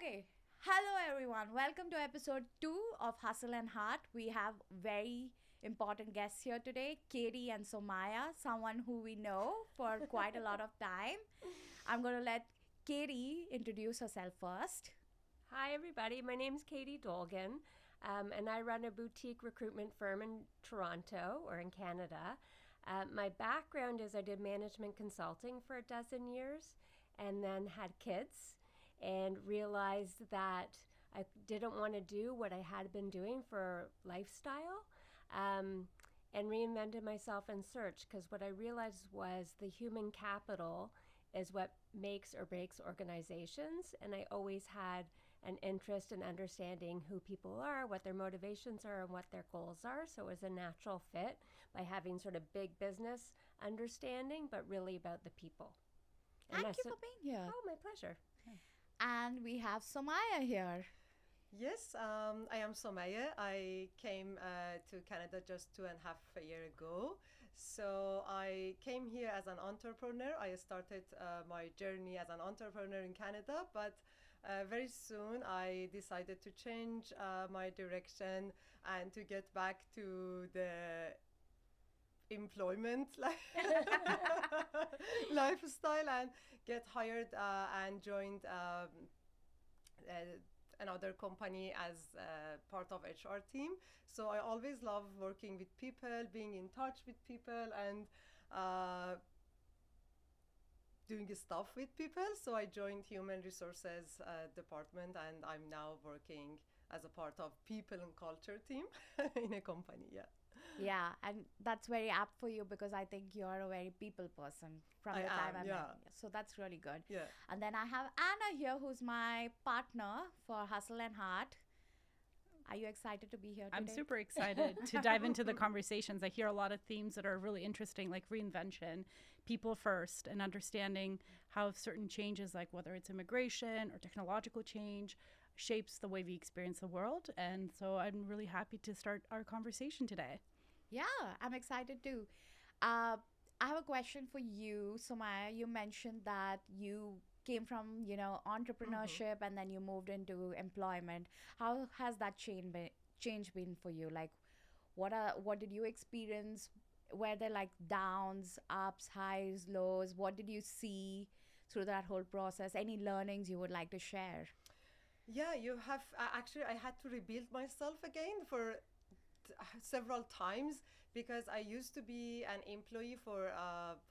Okay. Hello, everyone. Welcome to episode 2 of Hustle and Heart. We have very important guests here today, Katie and Somaya, someone who we know for quite a lot of time. I'm going to let Katie introduce herself first. Hi, everybody. My name's Katie Dolgan, and I run a boutique recruitment firm in Toronto or in Canada. My background is I did management consulting for a dozen years and then had kids and realized that I didn't want to do what I had been doing for lifestyle. And reinvented myself in search because what I realized was the human capital is what makes or breaks organizations. And I always had an interest in understanding who people are, what their motivations are, and what their goals are. So it was a natural fit by having sort of big business understanding, but really about the people. Thank you for being here. Oh, my pleasure. And we have Somaya here. Yes, I am Somayesh. I came to Canada just 2.5 years ago. So I came here as an entrepreneur. I started my journey as an entrepreneur in Canada, but very soon I decided to change my direction and to get back to the employment lifestyle and get hired and joined another company as part of HR team. So I always love working with people, being in touch with people, and doing stuff with people. So I joined human resources department, and I'm now working as a part of people and culture team in a company. Yeah. Yeah, and that's very apt for you because I think you're a very people person from the time I met you. So that's really good. Yeah. And then I have Anna here, who's my partner for Hustle and Heart. Are you excited to be here today? I'm super excited to dive into the conversations. I hear a lot of themes that are really interesting, like reinvention, people first, and understanding how certain changes, like whether it's immigration or technological change, shapes the way we experience the world. And so I'm really happy to start our conversation today. Yeah, I'm excited too. I have a question for you, Somaya. You mentioned that you came from, entrepreneurship and then you moved into employment. How has that change been for you? Like, what did you experience? Were there like downs, ups, highs, lows? What did you see through that whole process? Any learnings you would like to share? Yeah, you have. Actually, I had to rebuild myself again for several times because I used to be an employee for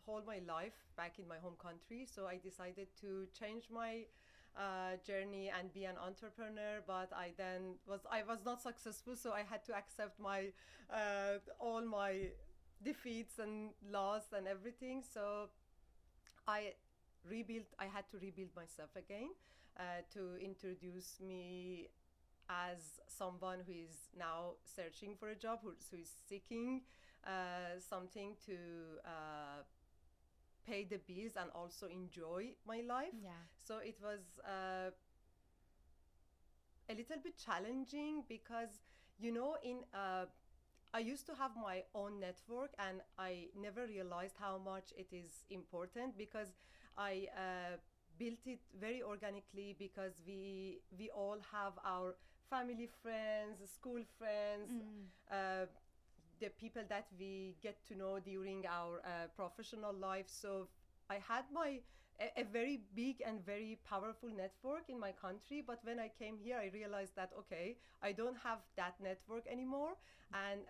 whole my life back in my home country. So I decided to change my journey and be an entrepreneur. But I was not successful, so I had to accept my all my defeats and loss and everything. So I had to rebuild myself again to introduce me as someone who is now searching for a job, who is seeking something to pay the bills and also enjoy my life. Yeah. So it was a little bit challenging because, I used to have my own network and I never realized how much it is important because I built it very organically because we all have our family friends, school friends, the people that we get to know during our professional life. So I had a very big and very powerful network in my country, but when I came here, I realized that, okay, I don't have that network anymore. And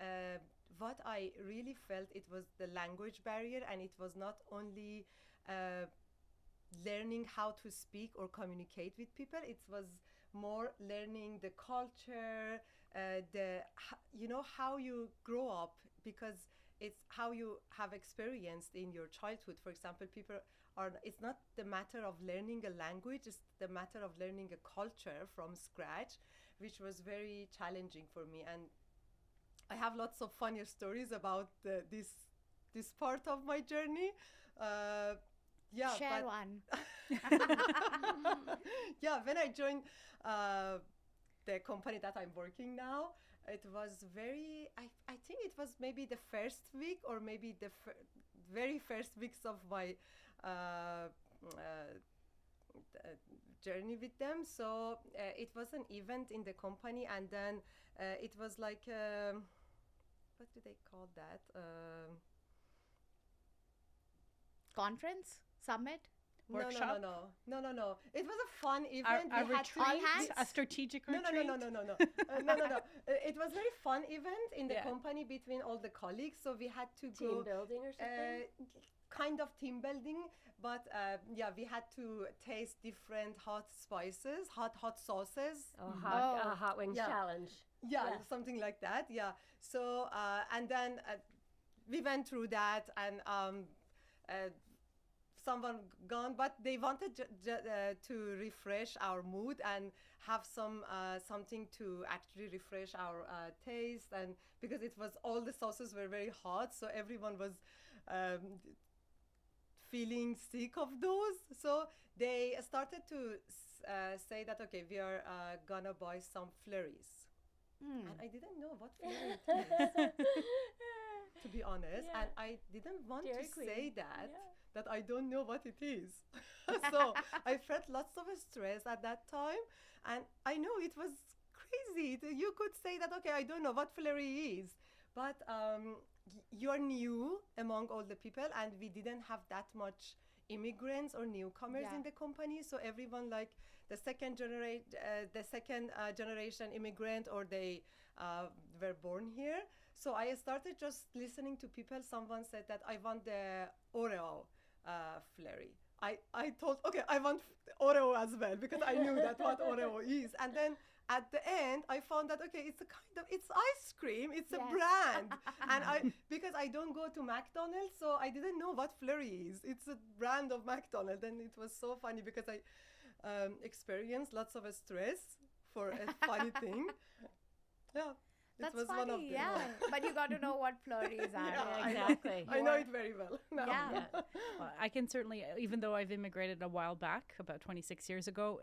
what I really felt, it was the language barrier, and it was not only learning how to speak or communicate with people. It was more learning the culture, how you grow up, because it's how you have experienced in your childhood. For example, it's not the matter of learning a language, it's the matter of learning a culture from scratch, which was very challenging for me. And I have lots of funny stories about this part of my journey. Share one. Yeah, when I joined the company that I'm working now, it was I think it was maybe the first week or maybe the very first weeks of my journey with them. So it was an event in the company, and then it was like what do they call that? Conference? Summit? Workshop? No. It was a fun event. A We had to- retreat, hands? a strategic no, retreat. no. It was very fun event in the Yeah. company between all the colleagues. So we had to Team go building or something? kind of team building, but yeah, we had to taste different hot spices, hot sauces. Oh. Hot wings Yeah. challenge. Yeah, Yeah. something like that. Yeah. So and then we went through that, and someone gone, but they wanted to refresh our mood and have something to actually refresh our taste, and because it was all the sauces were very hot, so everyone was feeling sick of those. So they started to say that, okay, we are gonna buy some flurries. And I didn't know what flurry it is, to be honest. Yeah. And I didn't want Dairy to Queen. say that, Yeah. that I don't know what it is. So I felt lots of stress at that time. And I know it was crazy. You could say that, okay, I don't know what flurry is. But you're new among all the people, and we didn't have that much immigrants or newcomers Yeah. in the company. So everyone, like the second generation immigrant, or they were born here. So I started just listening to people. Someone said that I want the Oreo flurry. I told, okay, I want Oreo as well, because I knew that what Oreo is. And then at the end, I found that, okay, it's ice cream, it's a Yes. brand. And because I don't go to McDonald's, so I didn't know what flurry is. It's a brand of McDonald's. And it was so funny because I experienced lots of stress for a funny thing. Yeah. That's it was funny, one of them. yeah. But you got to know what flurries are. Yeah, Yeah, exactly. I know it very well now. Yeah. Well, I can certainly, even though I've immigrated a while back, about 26 years ago,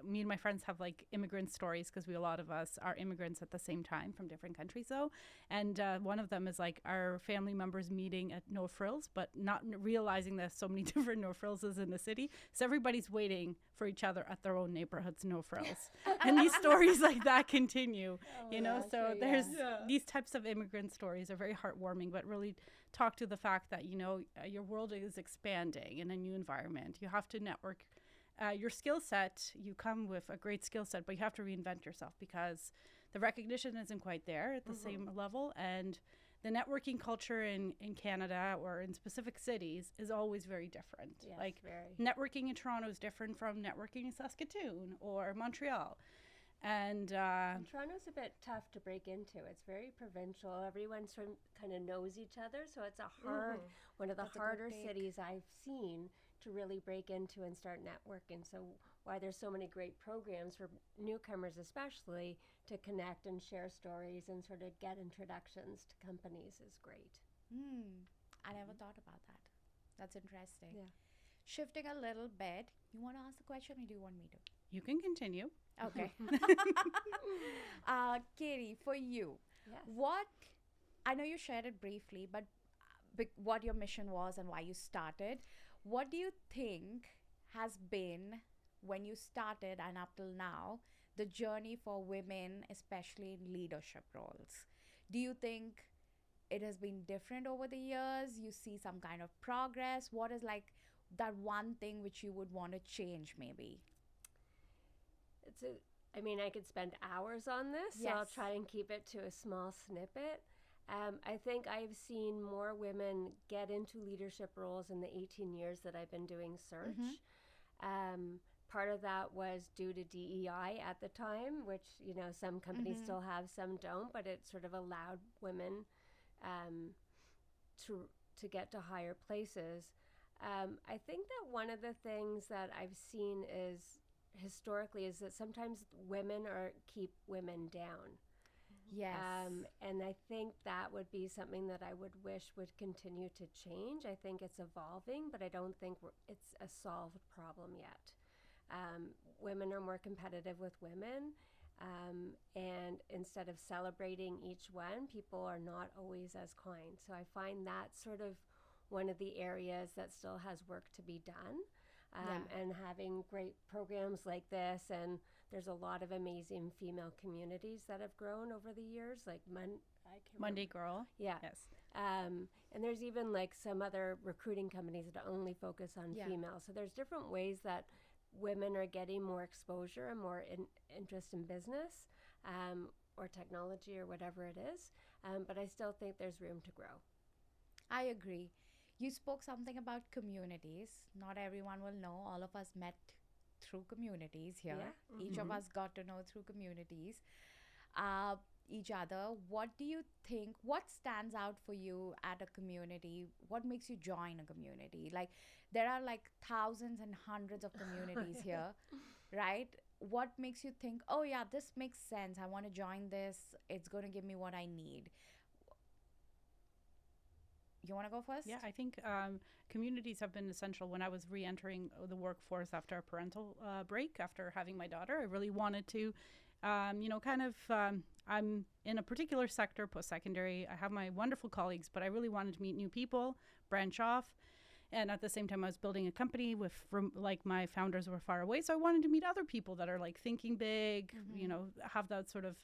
me and my friends have like immigrant stories, because a lot of us are immigrants at the same time from different countries, though. And one of them is like our family members meeting at No Frills, but not realizing there's so many different No Frills in the city. So everybody's waiting for each other at their own neighborhood's No Frills. And these stories like that continue, you know? yeah, So sure, there's yeah. these types of immigrant stories are very heartwarming, but really talk to the fact that, you know, your world is expanding in a new environment. You have to network your skill set. You come with a great skill set, but you have to reinvent yourself, because the recognition isn't quite there at the same level. And the networking culture in Canada or in specific cities is always very different. Yes, like very. networking in Toronto is different from networking in Saskatoon or Montreal. And And Toronto's a bit tough to break into. It's very provincial. Everyone sort of kind of knows each other, so it's a hard, one of the That's a good harder take. cities I've seen to really break into and start networking. So why there's so many great programs for newcomers, especially to connect and share stories and sort of get introductions to companies is great. I never thought about that. That's interesting. Yeah. Shifting a little bit, you want to ask the question, or do you want me to? you can continue. Okay. Katie, for you, Yes. what, I know you shared it briefly, but what your mission was and why you started, what do you think has been, when you started and up till now, the journey for women, especially in leadership roles? Do you think it has been different over the years? You see some kind of progress? What is like that one thing which you would want to change, maybe? I mean, I could spend hours on this, so I'll Yes. try and keep it to a small snippet. I think I've seen more women get into leadership roles in the 18 years that I've been doing search. Part of that was due to DEI at the time, which, you know, some companies still have, some don't, but it sort of allowed women to get to higher places. I think that one of the things that I've seen is historically is that sometimes women keep women down. Yes. And I think that would be something that I would wish would continue to change. I think it's evolving, but I don't think it's a solved problem yet. Women are more competitive with women, and instead of celebrating each one, people are not always as kind. So I find that sort of one of the areas that still has work to be done. Yeah. and having great programs like this. And there's a lot of amazing female communities that have grown over the years, like I can't Monday remember. Girl. Yeah. Yes. And there's even like some other recruiting companies that only focus on Yeah. females. So there's different ways that women are getting more exposure and more interest in business, or technology or whatever it is. But I still think there's room to grow. I agree. You spoke something about communities. Not everyone will know. All of us met through communities here. Yeah. Each of us got to know through communities uh, each other. What do you think? What stands out for you at a community? What makes you join a community? Like, there are like thousands and hundreds of communities here, right? What makes you think, oh, yeah, this makes sense. I want to join this. It's going to give me what I need. You want to go first? Yeah, I think communities have been essential. When I was re-entering the workforce after a parental break, after having my daughter, I really wanted to, I'm in a particular sector, post-secondary. I have my wonderful colleagues, but I really wanted to meet new people, branch off. And at the same time, I was building a company with, like, my founders were far away. So I wanted to meet other people that are like thinking big, have that sort of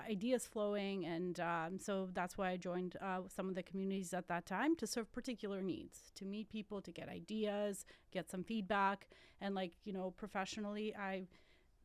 ideas flowing. And so that's why I joined some of the communities at that time to serve particular needs, to meet people, to get ideas, get some feedback. And professionally,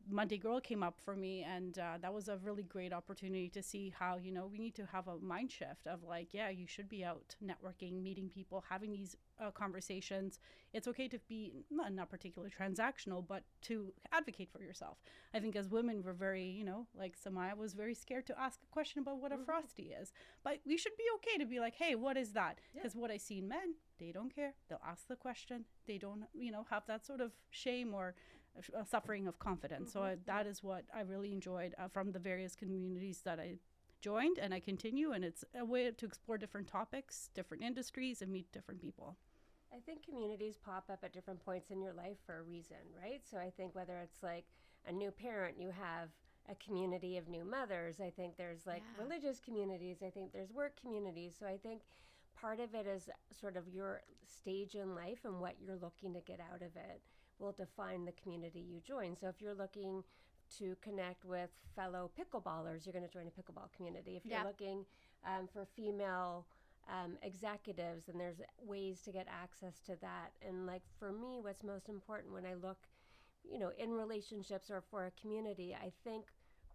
Monday Girl came up for me, and that was a really great opportunity to see how, we need to have a mind shift of like, yeah, you should be out networking, meeting people, having these conversations. It's okay to be not particularly transactional, but to advocate for yourself. I think as women, we're very, like Samaya was very scared to ask a question about what a frosty is, but we should be okay to be like, hey, what is that? Because what I see in men, they don't care. They'll ask the question. They don't, have that sort of shame or suffering of confidence. So that is what I really enjoyed from the various communities that I joined, and I continue. And it's a way to explore different topics, different industries, and meet different people. I think communities pop up at different points in your life for a reason, right? So I think whether it's like a new parent, you have a community of new mothers. I think there's like religious communities. I think there's work communities. So I think part of it is sort of your stage in life and what you're looking to get out of it will define the community you join. So if you're looking to connect with fellow pickleballers, you're going to join a pickleball community. If you're looking for female executives, then there's ways to get access to that. And like for me, what's most important when I look, in relationships or for a community, I think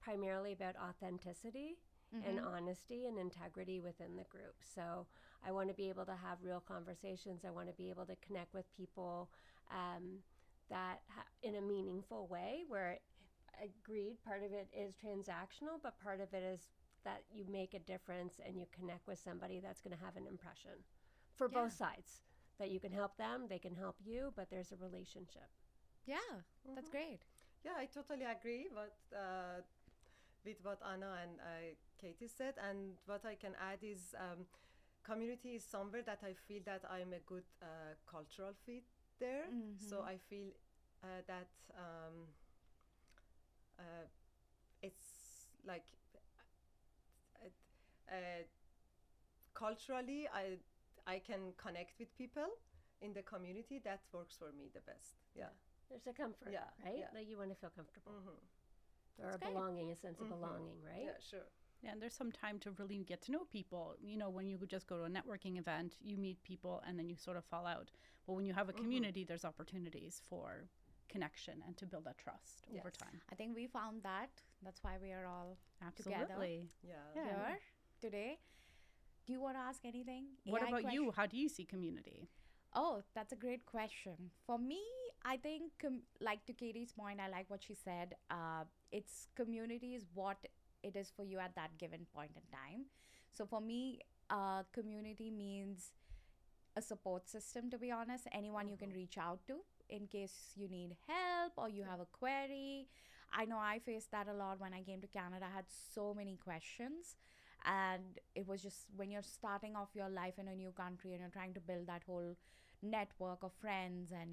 primarily about authenticity and honesty and integrity within the group. So I want to be able to have real conversations. I want to be able to connect with people in a meaningful way, where agreed, part of it is transactional, but part of it is that you make a difference and you connect with somebody that's going to have an impression for both sides, that you can help them, they can help you, but there's a relationship. Yeah, that's great. Yeah, I totally agree with what Anna and Katie said. And what I can add is community is somewhere that I feel that I'm a good cultural fit there. So I feel that it's like culturally I can connect with people in the community. That works for me the best. Yeah. There's a comfort, right? Like you want to feel comfortable. Or That's a belonging, a sense of belonging, right? Yeah, sure. Yeah, and there's some time to really get to know people. When you just go to a networking event, you meet people and then you sort of fall out. But when you have a community, there's opportunities for connection and to build that trust over time. I think we found that. That's why we are all together Absolutely. here today. Do you want to ask anything? What AI about you? How do you see community? Oh, that's a great question. For me, I think, like to Katie's point, I like what she said. It's community is what it is for you at that given point in time. So for me, community means a support system, to be honest. Anyone you can reach out to in case you need help or you have a query. I know I faced that a lot when I came to Canada. I had so many questions. And it was just when you're starting off your life in a new country and you're trying to build that whole network of friends, and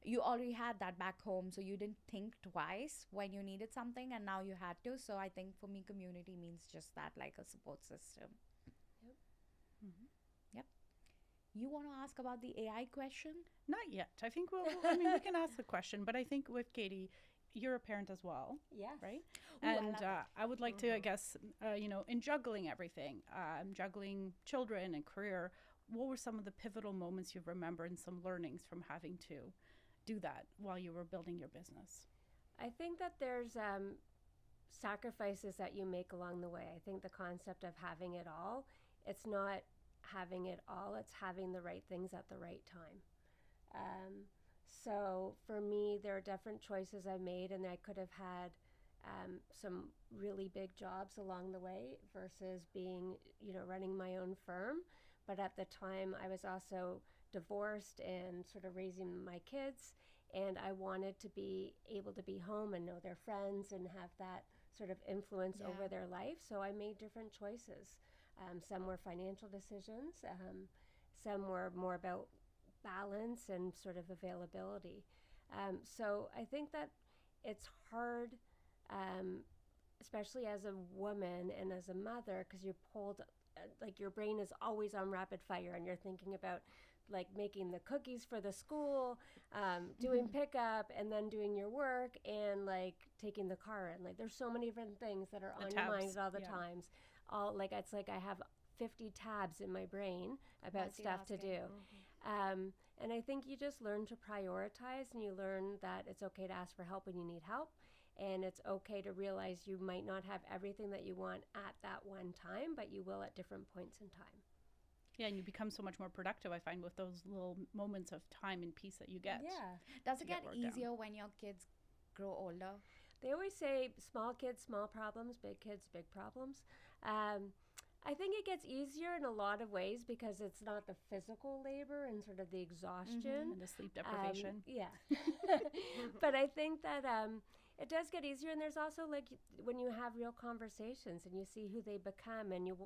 you already had that back home, so you didn't think twice when you needed something, and now you had to. So I think for me, community means just that, like a support system. Yep. Yep. You want to ask about the AI question? Not yet. I think I mean, we can ask the question, but I think with Katie, you're a parent as well, Yes. right? Ooh, I And love that. I would like to, I guess, in juggling everything, juggling children and career, what were some of the pivotal moments you remember and some learnings from having to do that while you were building your business? I think that there's sacrifices that you make along the way. I think the concept of having it all, it's not having it all, it's having the right things at the right time. So for me, there are different choices I made, and I could have had some really big jobs along the way versus being, running my own firm. But at the time, I was also divorced and sort of raising my kids, and I wanted to be able to be home and know their friends and have that sort of influence Yeah. over their life. So I made different choices. Some were financial decisions, some were more about balance and sort of availability. So I think that it's hard, especially as a woman and as a mother, because you're pulled, like your brain is always on rapid fire and you're thinking about like making the cookies for the school, doing pickup, and then doing your work and like taking the car in. Like there's so many different things that are The on your mind tabs, at all the yeah. times. All like it's like I have 50 tabs in my brain about stuff to do. And I think you just learn to prioritize, and you learn that it's okay to ask for help when you need help, and it's okay to realize you might not have everything that you want at that one time, but you will at different points in time. Yeah, and you become so much more productive, I find, with those little moments of time and peace that you get. Yeah. Does To it get get work done. easier when your kids grow older? They always say small kids, small problems, big kids, big problems. I think it gets easier in a lot of ways because it's not the physical labor and sort of the exhaustion. And the sleep deprivation. Yeah. But I think that it does get easier. And there's also like when you have real conversations and you see who they become and you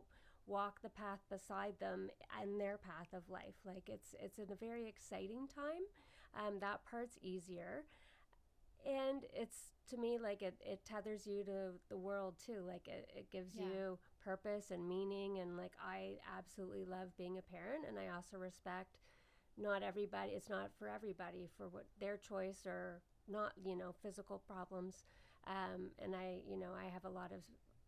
walk the path beside them and their path of life. Like it's in a very exciting time. That part's easier. And it's to me like it tethers you to the world too. Like it gives Yeah. you purpose and meaning, and like I absolutely love being a parent, and I also respect not everybody, it's not for everybody for what their choice or not, physical problems. And I have a lot of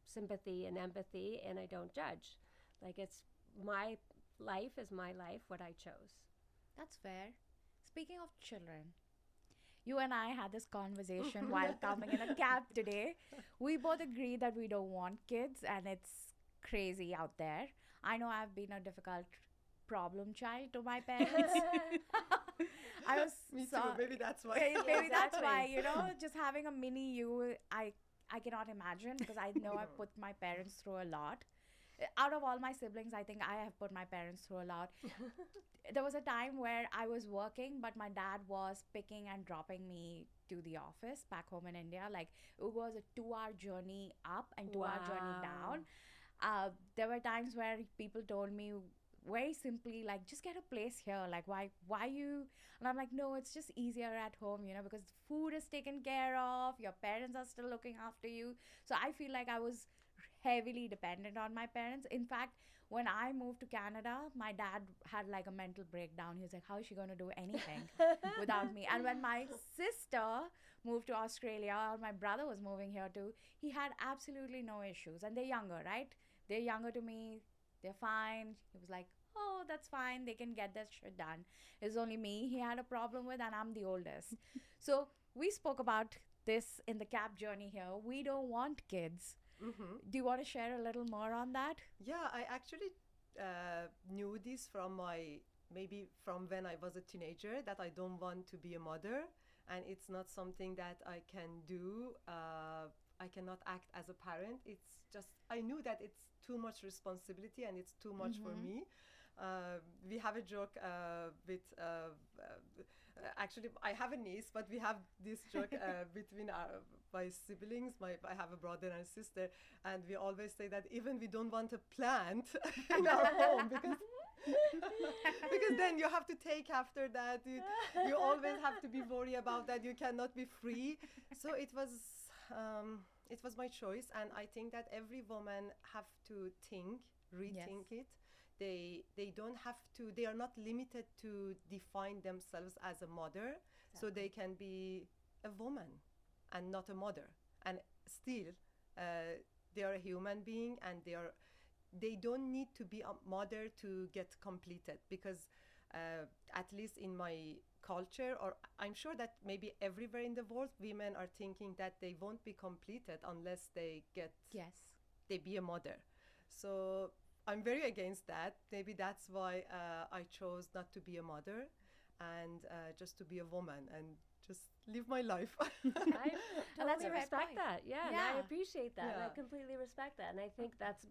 sympathy and empathy, and I don't judge. Like it's my life is my life, what I chose. That's fair. Speaking of children, you and I had this conversation while coming in a cab today. We both agree that we don't want kids, and it's crazy out there. I know I've been a difficult problem child to my parents. I was Me so too. Maybe that's why. maybe that's why, Exactly. just having a mini you, I cannot imagine, because I know I've put my parents through a lot. Out of all my siblings, I think I have put my parents through a lot. There was a time where I was working, but my dad was picking and dropping me to the office back home in India. Like it was a 2-hour journey up and 2-hour journey Wow. down. There were times where people told me very simply, like, just get a place here. Like, why you? And I'm like, no, it's just easier at home, because food is taken care of. Your parents are still looking after you. So I feel like I was heavily dependent on my parents. In fact, when I moved to Canada, my dad had like a mental breakdown. He was like, how is she going to do anything without me? And when my sister moved to Australia, or my brother was moving here too, he had absolutely no issues. And they're younger, right? They're younger to me. They're fine. He was like, oh, that's fine. They can get that shit done. It's only me he had a problem with, and I'm the oldest. So we spoke about this in the cab journey here. We don't want kids. Do you want to share a little more on that? Yeah, I actually knew this maybe from when I was a teenager, that I don't want to be a mother, and it's not something that I can do. I cannot act as a parent. It's just, I knew that it's too much responsibility and it's too much for me. We have a joke actually, I have a niece, but we have this joke between my siblings. I have a brother and a sister, and we always say that even we don't want a plant in our home, because then you have to take after that. You always have to be worried about that. You cannot be free. So it was my choice, and I think that every woman have to rethink it, they don't have to, they are not limited to define themselves as a mother. So they can be a woman and not a mother, and still they are a human being, and they don't need to be a mother to get completed, because at least in my culture, or I'm sure that maybe everywhere in the world, women are thinking that they won't be completed unless Yes. they be a mother. So I'm very against that. Maybe that's why I chose not to be a mother, and just to be a woman and just live my life. I And that's totally a fair respect point. that. Yeah, and Yeah. I appreciate that. And I Yeah. completely respect that. And I think that's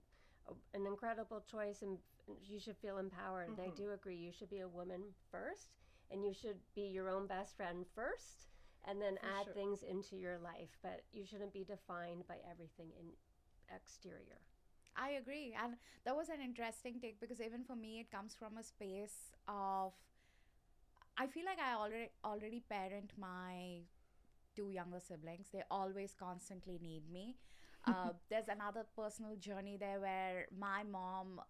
an incredible choice, and you should feel empowered. And I do agree. You should be a woman first, and you should be your own best friend first, and then For add sure. things into your life. But you shouldn't be defined by everything in exterior. I agree. And that was an interesting take, because even for me, it comes from a space of, I feel like I already parent my two younger siblings. They always constantly need me. There's another personal journey there where my mom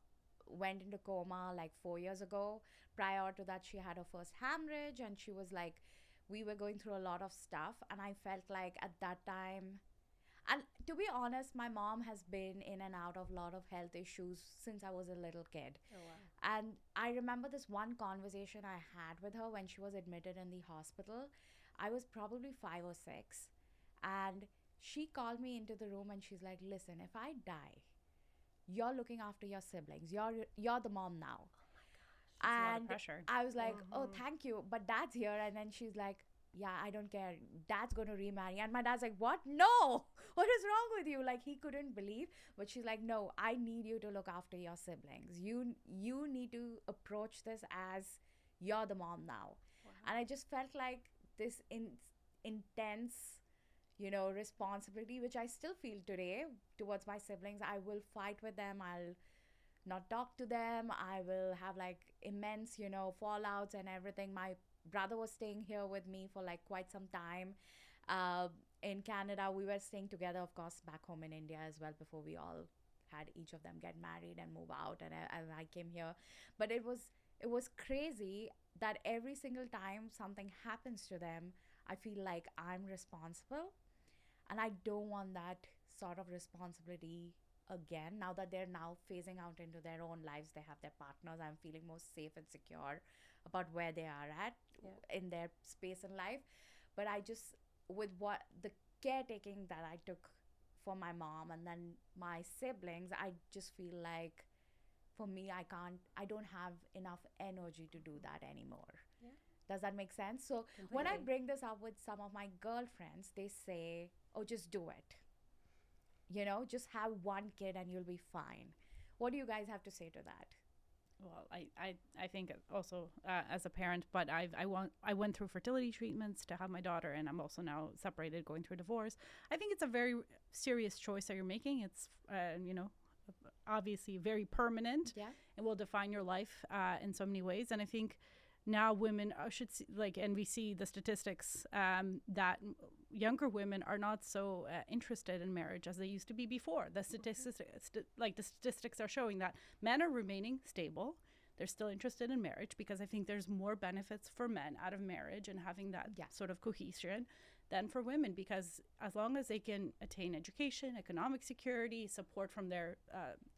went into coma like 4 years ago. Prior to that, she had her first hemorrhage, and she was like, we were going through a lot of stuff. And I felt like at that time, and to be honest, my mom has been in and out of a lot of health issues since I was a little kid. Oh, wow. And I remember this one conversation I had with her when she was admitted in the hospital. I was probably 5 or 6. And she called me into the room and she's like, listen, if I die, you're looking after your siblings. You're the mom now. It's a lot of And pressure. I was like, oh, thank you. But dad's here. And then she's like, yeah, I don't care. Dad's going to remarry. And my dad's like, what? No. What is wrong with you? Like, he couldn't believe. But she's like, no, I need you to look after your siblings. You need to approach this as you're the mom now. Wow. And I just felt like this intense, responsibility, which I still feel today towards my siblings. I will fight with them. I'll not talk to them. I will have like immense, fallouts and everything. My brother was staying here with me for like quite some time. In Canada, we were staying together, of course, back home in India as well, before we all had each of them get married and move out. And I came here. But it was crazy that every single time something happens to them, I feel like I'm responsible. And I don't want that sort of responsibility again. Now that they're now phasing out into their own lives, they have their partners, I'm feeling more safe and secure about where they are at in their space in life. But I just, with what the caretaking that I took for my mom and then my siblings, I just feel like for me, I don't have enough energy to do that anymore. Yeah. Does that make sense? So when I Completely. bring this up with some of my girlfriends, they say, oh, just do it. Just have one kid and you'll be fine. What do you guys have to say to that? Well, I think also as a parent, but I went through fertility treatments to have my daughter, and I'm also now separated, going through a divorce. I think it's a very serious choice that you're making. It's obviously very permanent. Yeah. It will define your life in so many ways, and I think now women should see, and we see the statistics that younger women are not so interested in marriage as they used to be before. The statistics are showing that men are remaining stable. They're still interested in marriage because I think there's more benefits for men out of marriage and having that sort of cohesion than for women, because as long as they can attain education, economic security, support from their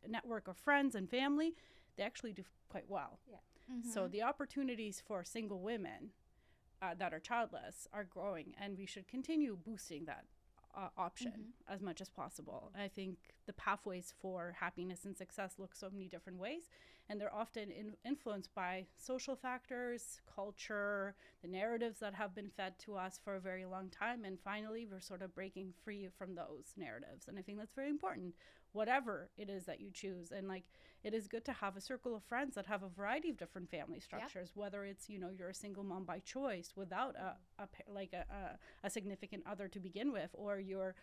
network of friends and family, they actually do quite well. Yeah. Mm-hmm. So the opportunities for single women that are childless are growing, and we should continue boosting that option as much as possible. I think the pathways for happiness and success look so many different ways, and they're often influenced by social factors, culture, the narratives that have been fed to us for a very long time, and finally we're sort of breaking free from those narratives. And I think that's very important, whatever it is that you choose. And it is good to have a circle of friends that have a variety of different family structures, whether it's you're a single mom by choice without a significant other to begin with, or you're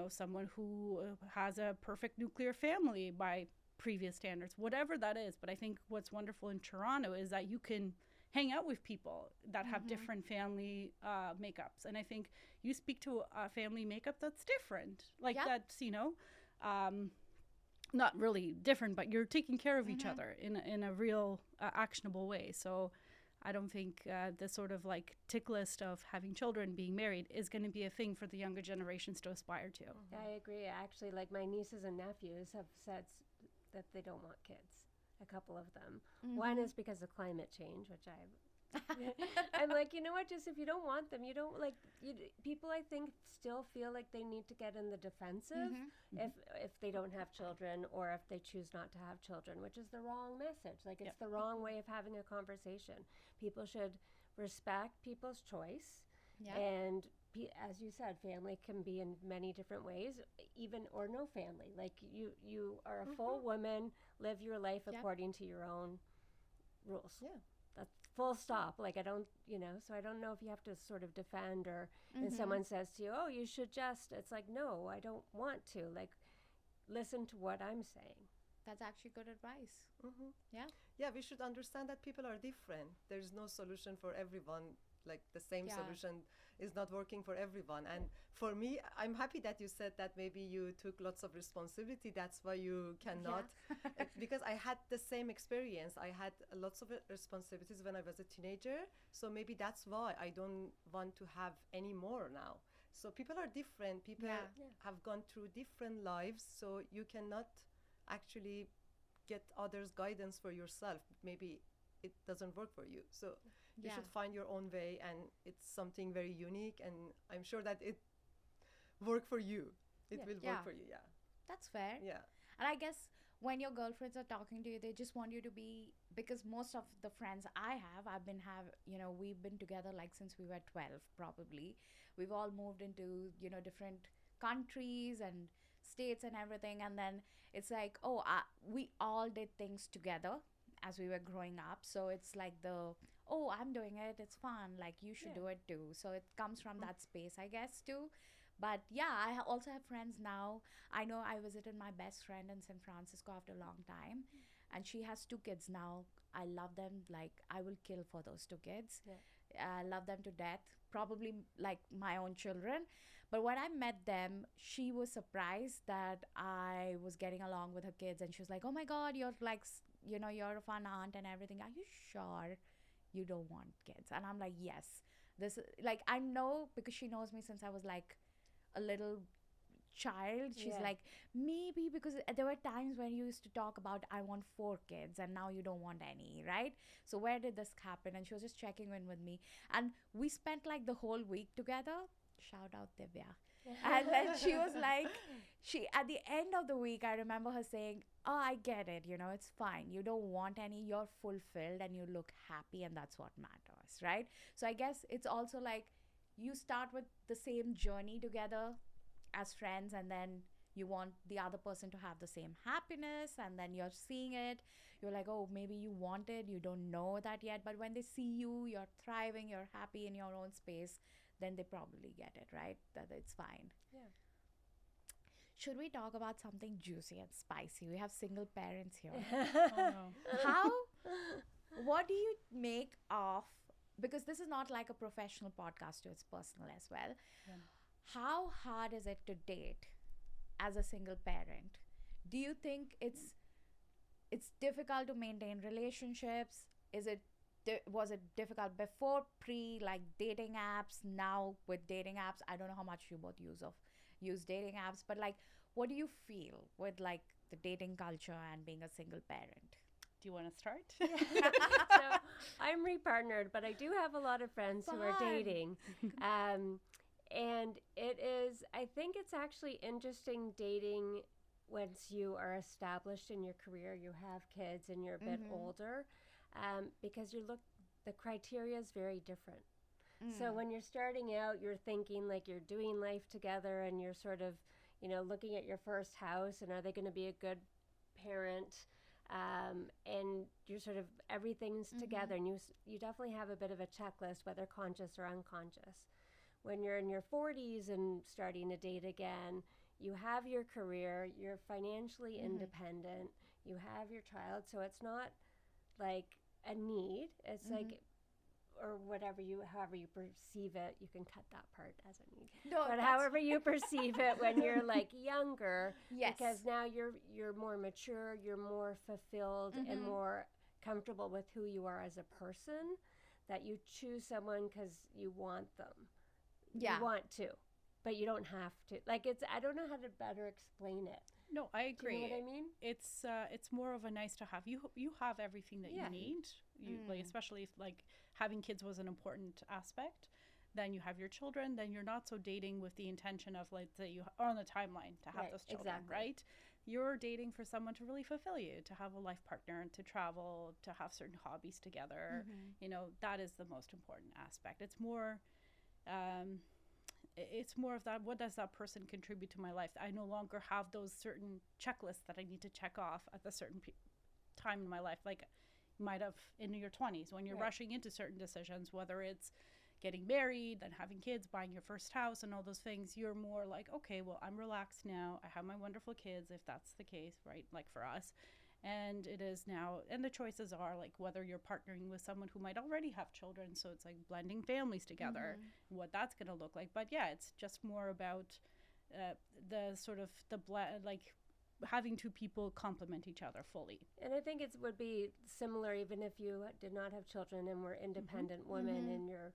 someone who has a perfect nuclear family by previous standards, whatever that is. But I think what's wonderful in Toronto is that you can hang out with people that have different family makeups, and I think you speak to a family makeup that's different, that's not really different, but you're taking care of each other in a real actionable way. So I don't think the sort of like tick list of having children, being married is going to be a thing for the younger generations to aspire to. I agree. Actually, like my nieces and nephews have said that they don't want kids. A couple of them. One is because of climate change, which I'm like, you know what? Just if you don't want them, you don't like. People, I think, still feel like they need to get in the defensive if they don't have children or if they choose not to have children, which is the wrong message. Like it's the wrong way of having a conversation. People should respect people's choice, and as you said, family can be in many different ways, even or no family. Like you are a full woman, live your life according to your own rules. Yeah. That's full stop. Like I don't, so I don't know if you have to sort of defend or and someone says to you, oh, you should just, it's like, no, I don't want to. Like, listen to what I'm saying. That's actually good advice. Yeah. Yeah, we should understand that people are different. There's no solution for everyone. Like the same solution is not working for everyone. And for me, I'm happy that you said that maybe you took lots of responsibility. That's why you cannot, because I had the same experience. I had lots of responsibilities when I was a teenager. So maybe that's why I don't want to have any more now. So people are different. People have gone through different lives. So you cannot actually get others' guidance for yourself. Maybe it doesn't work for you. So you should find your own way, and it's something very unique, and I'm sure that it work for you. It will work for you. Yeah, that's fair. Yeah. And I guess when your girlfriends are talking to you, they just want you to be, because most of the friends we've been together like since we were 12 probably. We've all moved into different countries and states and everything, and then it's like, we all did things together as we were growing up. So it's like I'm doing it, it's fun, like you should do it too. So it comes from that space, I guess, too. But yeah, I also have friends now. I know I visited my best friend in San Francisco after a long time, and she has 2 kids now. I love them. Like, I will kill for those 2 kids. I love them to death, probably like my own children. But when I met them, she was surprised that I was getting along with her kids, and she was like, oh my God, you're like, you're a fun aunt and everything. Are you sure you don't want kids? And I'm like, yes. This, like, I know, because she knows me since I was like a little child. She's like, maybe because there were times when you used to talk about, I want 4 kids, and now you don't want any, right? So where did this happen? And she was just checking in with me, and we spent like the whole week together. Shout out Divya. And then she was like, at the end of the week, I remember her saying, oh, I get it, it's fine, you don't want any, you're fulfilled and you look happy, and that's what matters, right? So I guess it's also like, you start with the same journey together as friends, and then you want the other person to have the same happiness, and then you're seeing it, you're like, oh, maybe you want it, you don't know that yet, but when they see you're thriving, you're happy in your own space, then they probably get it, right? That it's fine. Yeah. Should we talk about something juicy and spicy? We have single parents here. Oh, no. What do you make of, because this is not like a professional podcast, it's personal as well. How hard is it to date as a single parent? Do you think it's difficult to maintain relationships? Was it difficult before, like dating apps? Now with dating apps, I don't know how much you both use dating apps, but like, what do you feel with like the dating culture and being a single parent? Do you want to start? So I'm repartnered, but I do have a lot of friends who are dating. And I think it's actually interesting dating once you are established in your career, you have kids, and you're a bit older, because the criteria is very different. So when you're starting out, you're thinking like you're doing life together, and you're sort of, looking at your first house, and are they going to be a good parent? And you're sort of, everything's together, and you definitely have a bit of a checklist, whether conscious or unconscious. When you're in your 40s and starting to date again, you have your career, you're financially independent, you have your child, so it's not like a need. It's like, or whatever however you perceive it, you can cut that part as a need. No, But that's- however you perceive it when you're like younger, Yes. because now you're more mature, you're more fulfilled and more comfortable with who you are as a person, that you choose someone because you want them. Yeah. You want to, but you don't have to. Like, I don't know how to better explain it. No, I agree. Do you know what I mean? It's more of a nice to have. You have everything that Yeah. you need. You like, especially if like having kids was an important aspect. Then you have your children. Then you're not so dating with the intention of like that you are on the timeline to have Right, those children, exactly. right? You're dating for someone to really fulfill you, to have a life partner, and to travel, to have certain hobbies together. You know, that is the most important aspect. It's more of that, what does that person contribute to my life? I no longer have those certain checklists that I need to check off at a certain time in my life, like you might have in your 20s when you're Right. rushing into certain decisions, whether it's getting married and having kids, buying your first house and all those things. You're more like, okay, well, I'm relaxed now, I have my wonderful kids, if that's the case, right? Like for us. And it is now, and the choices are like whether you're partnering with someone who might already have children, so it's like blending families together, what that's going to look like. But yeah, it's just more about the sort of like having two people complement each other fully. And I think it would be similar even if you did not have children and were independent women in your,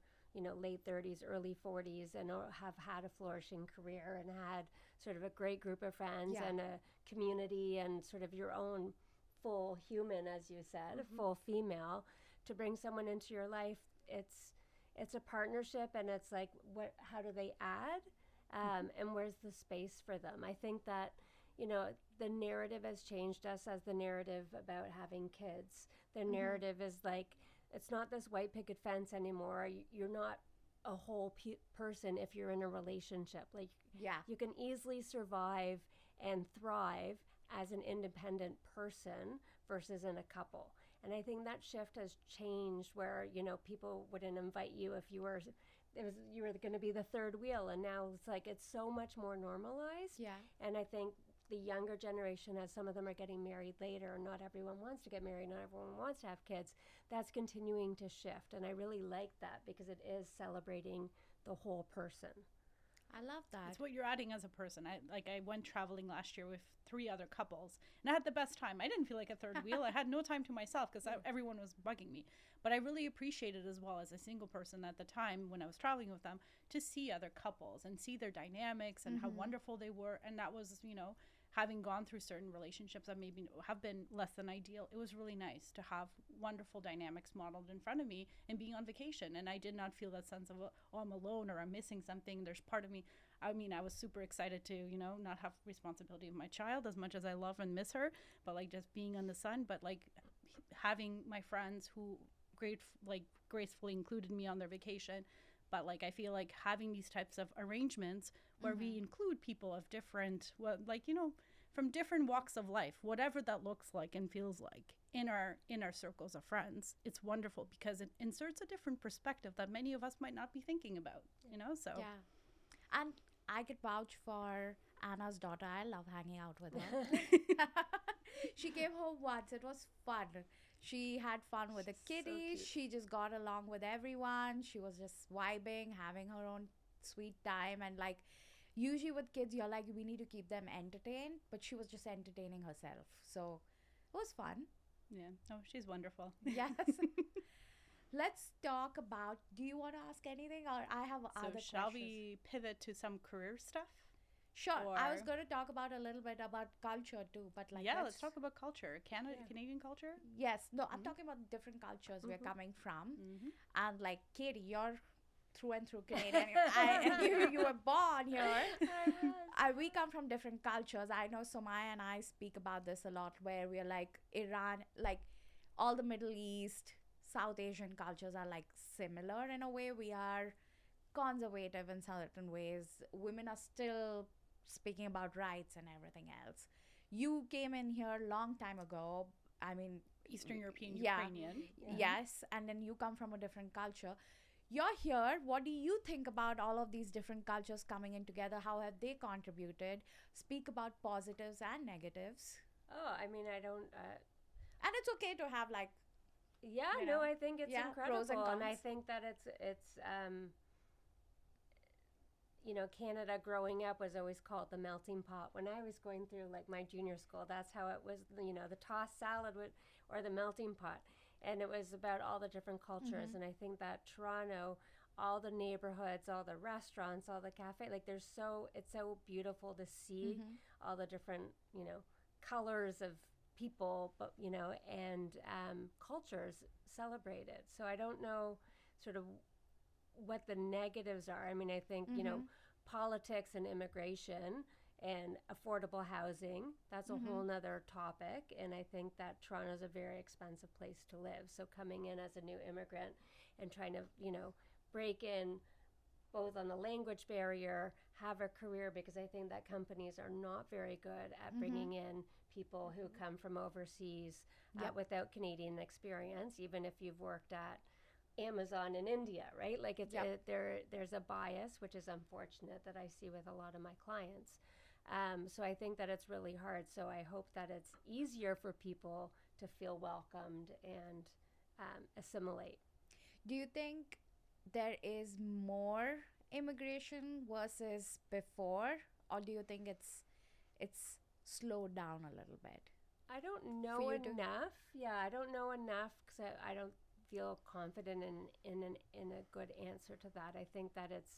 late 30s, early 40s, and have had a flourishing career and had sort of a great group of friends Yeah. and a community and sort of your own full human, as you said, a full female, to bring someone into your life. It's a partnership, and it's like, how do they add, and where's the space for them? I think that the narrative has changed us as the narrative about having kids. The narrative is like, it's not this white picket fence anymore. You're not a whole person if you're in a relationship. Like, Yeah. you can easily survive and thrive as an independent person versus in a couple. And I think that shift has changed where, people wouldn't invite you if you were going to be the third wheel. And now it's like, it's so much more normalized. Yeah. And I think the younger generation, as some of them are getting married later, not everyone wants to get married, not everyone wants to have kids, that's continuing to shift. And I really like that because it is celebrating the whole person. I love that. It's what you're adding as a person. I went traveling last year with 3 other couples, and I had the best time. I didn't feel like a third wheel. I had no time to myself because everyone was bugging me. But I really appreciated, as well as a single person at the time when I was traveling with them, to see other couples and see their dynamics and how wonderful they were. And that was, having gone through certain relationships that maybe have been less than ideal, it was really nice to have wonderful dynamics modeled in front of me and being on vacation. And I did not feel that sense of, oh, I'm alone or I'm missing something. There's part of me. I mean, I was super excited to, not have responsibility of my child as much as I love and miss her, but like just being on the sun, but like having my friends who gracefully included me on their vacation. But like, I feel like having these types of arrangements where we include people of different, from different walks of life, whatever that looks like and feels like in our circles of friends, it's wonderful because it inserts a different perspective that many of us might not be thinking about, so. Yeah. And I could vouch for Anna's daughter. I love hanging out with her. She came home once. It was fun. She had fun with the kitties. cute. She just got along with everyone. She was just vibing, having her own sweet time. And like, usually with kids, you're like, we need to keep them entertained. But she was just entertaining herself. So it was fun. Yeah. Oh, she's wonderful. Yes. Let's talk about, do you want to ask anything? Or I have So other shall questions. we pivot to some career stuff? Sure. I was or- going to talk about a little bit about culture too, but like Yeah, let's talk about culture. Yeah. Canadian culture? Yes, no, I'm talking about different cultures we're coming from, and like Katie, you're through and through Canadian. You were born here. We come from different cultures. I know Somaya and I speak about this a lot, where we're like Iran, like all the Middle East, South Asian cultures are like similar in a way. We are conservative in certain ways. Women are still speaking about rights and everything else. You came in here a long time ago. I mean, Eastern European, Yeah. Ukrainian. yes, and then you come from a different culture. You're here. What do you think about all of these different cultures coming in together? How have they contributed? Speak about positives and negatives. Oh, I mean, I don't. And it's okay to have like Yeah, You no, know? I think it's Yeah, pros and incredible, and I cons. think that it's Canada growing up was always called the melting pot. When I was going through like my junior school, that's how it was, the tossed salad or the melting pot. And it was about all the different cultures. Mm-hmm. And I think that Toronto, all the neighborhoods, all the restaurants, all the cafe, like it's so beautiful to see Mm-hmm. all the different, colors of people, but, and cultures celebrated. So I don't know sort of what the negatives are. I mean, I think, Mm-hmm. politics and immigration and affordable housing, that's a Mm-hmm. whole nother topic. And I think that Toronto's a very expensive place to live. So coming in as a new immigrant and trying to, break in both on the language barrier, have a career, because I think that companies are not very good at Mm-hmm. bringing in people who come from overseas Yep. without Canadian experience, even if you've worked at Amazon in India, right? Like Yep. there's a bias, which is unfortunate that I see with a lot of my clients. So I think that it's really hard. So I hope that it's easier for people to feel welcomed and assimilate. Do you think there is more immigration versus before, or do you think it's slowed down a little bit I don't for know you to? enough. Yeah, I don't know enough because I don't feel confident in a good answer to that. I think that there's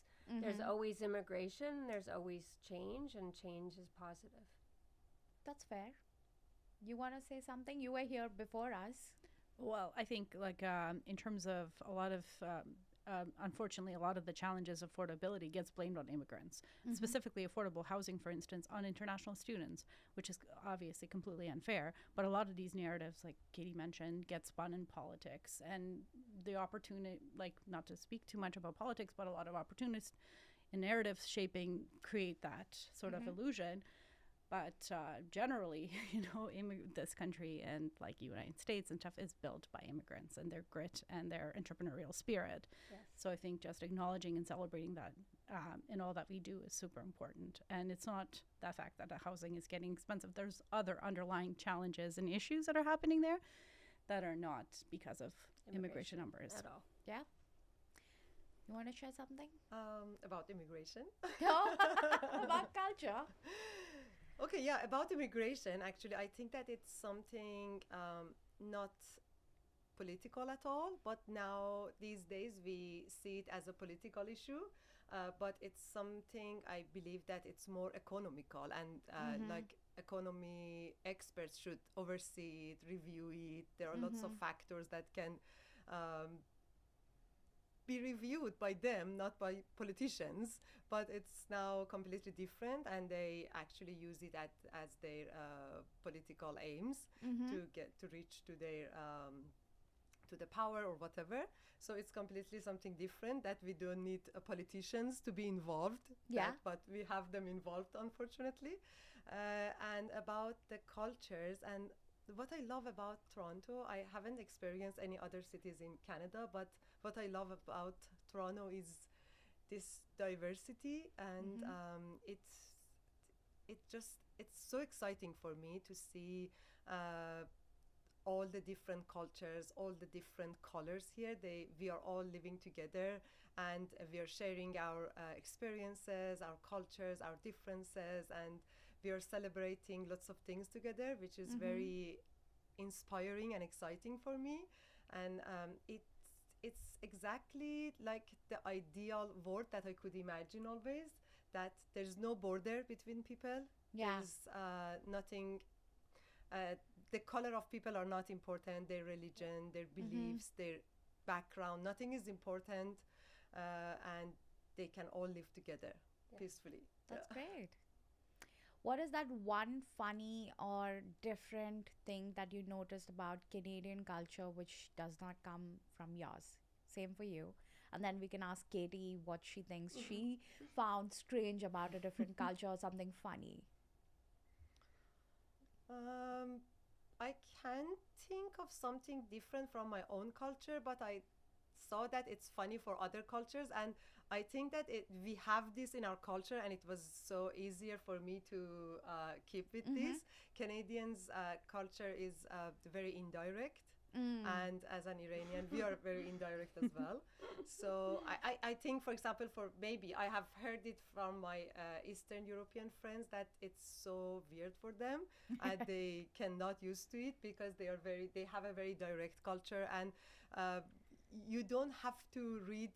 Mm-hmm. always immigration, there's always change, and change is positive. That's fair. You want to say something? You were here before us. Well, I think like in terms of a lot of unfortunately, a lot of the challenges of affordability gets blamed on immigrants, Mm-hmm. specifically affordable housing, for instance, on international students, which is obviously completely unfair. But a lot of these narratives, like Katie mentioned, get spun in politics, and the opportunity, like not to speak too much about politics, but a lot of opportunists in narrative shaping create that sort of Mm-hmm. illusion. But generally, this country and like United States and stuff is built by immigrants and their grit and their entrepreneurial spirit. Yes. So I think just acknowledging and celebrating that in all that we do is super important. And it's not the fact that the housing is getting expensive. There's other underlying challenges and issues that are happening there that are not because of immigration numbers. At all. Yeah. You want to share something? About immigration. No, about culture. Okay, yeah, about immigration, actually, I think that it's something not political at all, but now these days we see it as a political issue. But it's something I believe that it's more economical, and Mm-hmm. like economy experts should oversee it, review it. There are lots of Mm-hmm. factors that can um, be reviewed by them, not by politicians. But it's now completely different, and they actually use it as their political aims Mm-hmm. to reach to their to the power or whatever. So it's completely something different that we don't need politicians to be involved. Yeah. But we have them involved, unfortunately. And about the cultures and what I love about Toronto, I haven't experienced any other cities in Canada, but what I love about Toronto is this diversity, and Mm-hmm. it's so exciting for me to see uh, all the different cultures, all the different colors here. We are all living together, and we are sharing our experiences, our cultures, our differences, and we are celebrating lots of things together, which is Mm-hmm. very inspiring and exciting for me. And it's exactly like the ideal world that I could imagine always. That there's no border between people. Yeah. There's nothing. Uh, the color of people are not important. Their religion, their Mm-hmm. beliefs, their background, nothing is important, and they can all live together Yeah. peacefully. That's great. What is that one funny or different thing that you noticed about Canadian culture which does not come from yours? Same for you. And then we can ask Katie what she thinks she found strange about a different culture or something funny. Um, I can't think of something different from my own culture, but I saw that it's funny for other cultures, and I think that we have this in our culture, and it was so easier for me to keep with Mm-hmm. this. Canadians' culture is very indirect. And as an Iranian, we are very indirect as well. So I think, for example, for maybe I have heard it from my Eastern European friends that it's so weird for them and they cannot used to it because they have a very direct culture, and uh, you don't have to read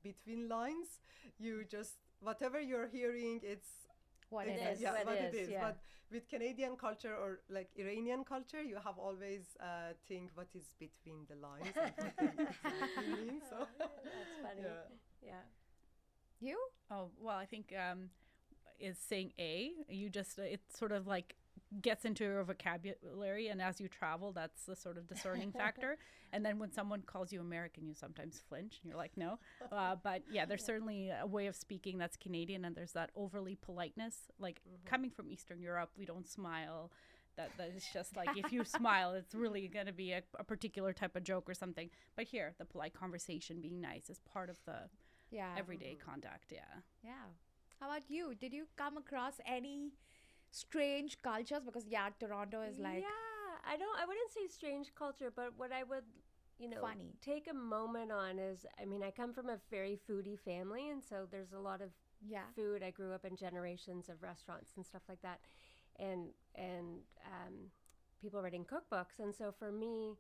between lines. You just, whatever you're hearing, What It it is is. yeah, what what it it is, is. yeah. But with Canadian culture or like Iranian culture, you have always think what is between the lines and what they exactly mean. So That's funny. yeah. Yeah. You? Oh, well, I think is saying a. You just, it sort of like gets into your vocabulary. And as you travel, that's the sort of discerning factor. And then when someone calls you American, you sometimes flinch and you're like, no. But yeah, there's certainly a way of speaking that's Canadian. And there's that overly politeness. Like coming from Eastern Europe, we don't smile. That is just like, if you smile, it's really going to be a particular type of joke or something. But here, the polite conversation, being nice, is part of the Yeah. everyday conduct. Yeah. Yeah. How about you? Did you come across any strange cultures? Because yeah, Toronto is like Yeah, I wouldn't say strange culture, but what I would, funny. take a moment on is, I mean, I come from a very foodie family, and so there's a lot of Yeah. food. I grew up in generations of restaurants and stuff like that, and people writing cookbooks. And so for me,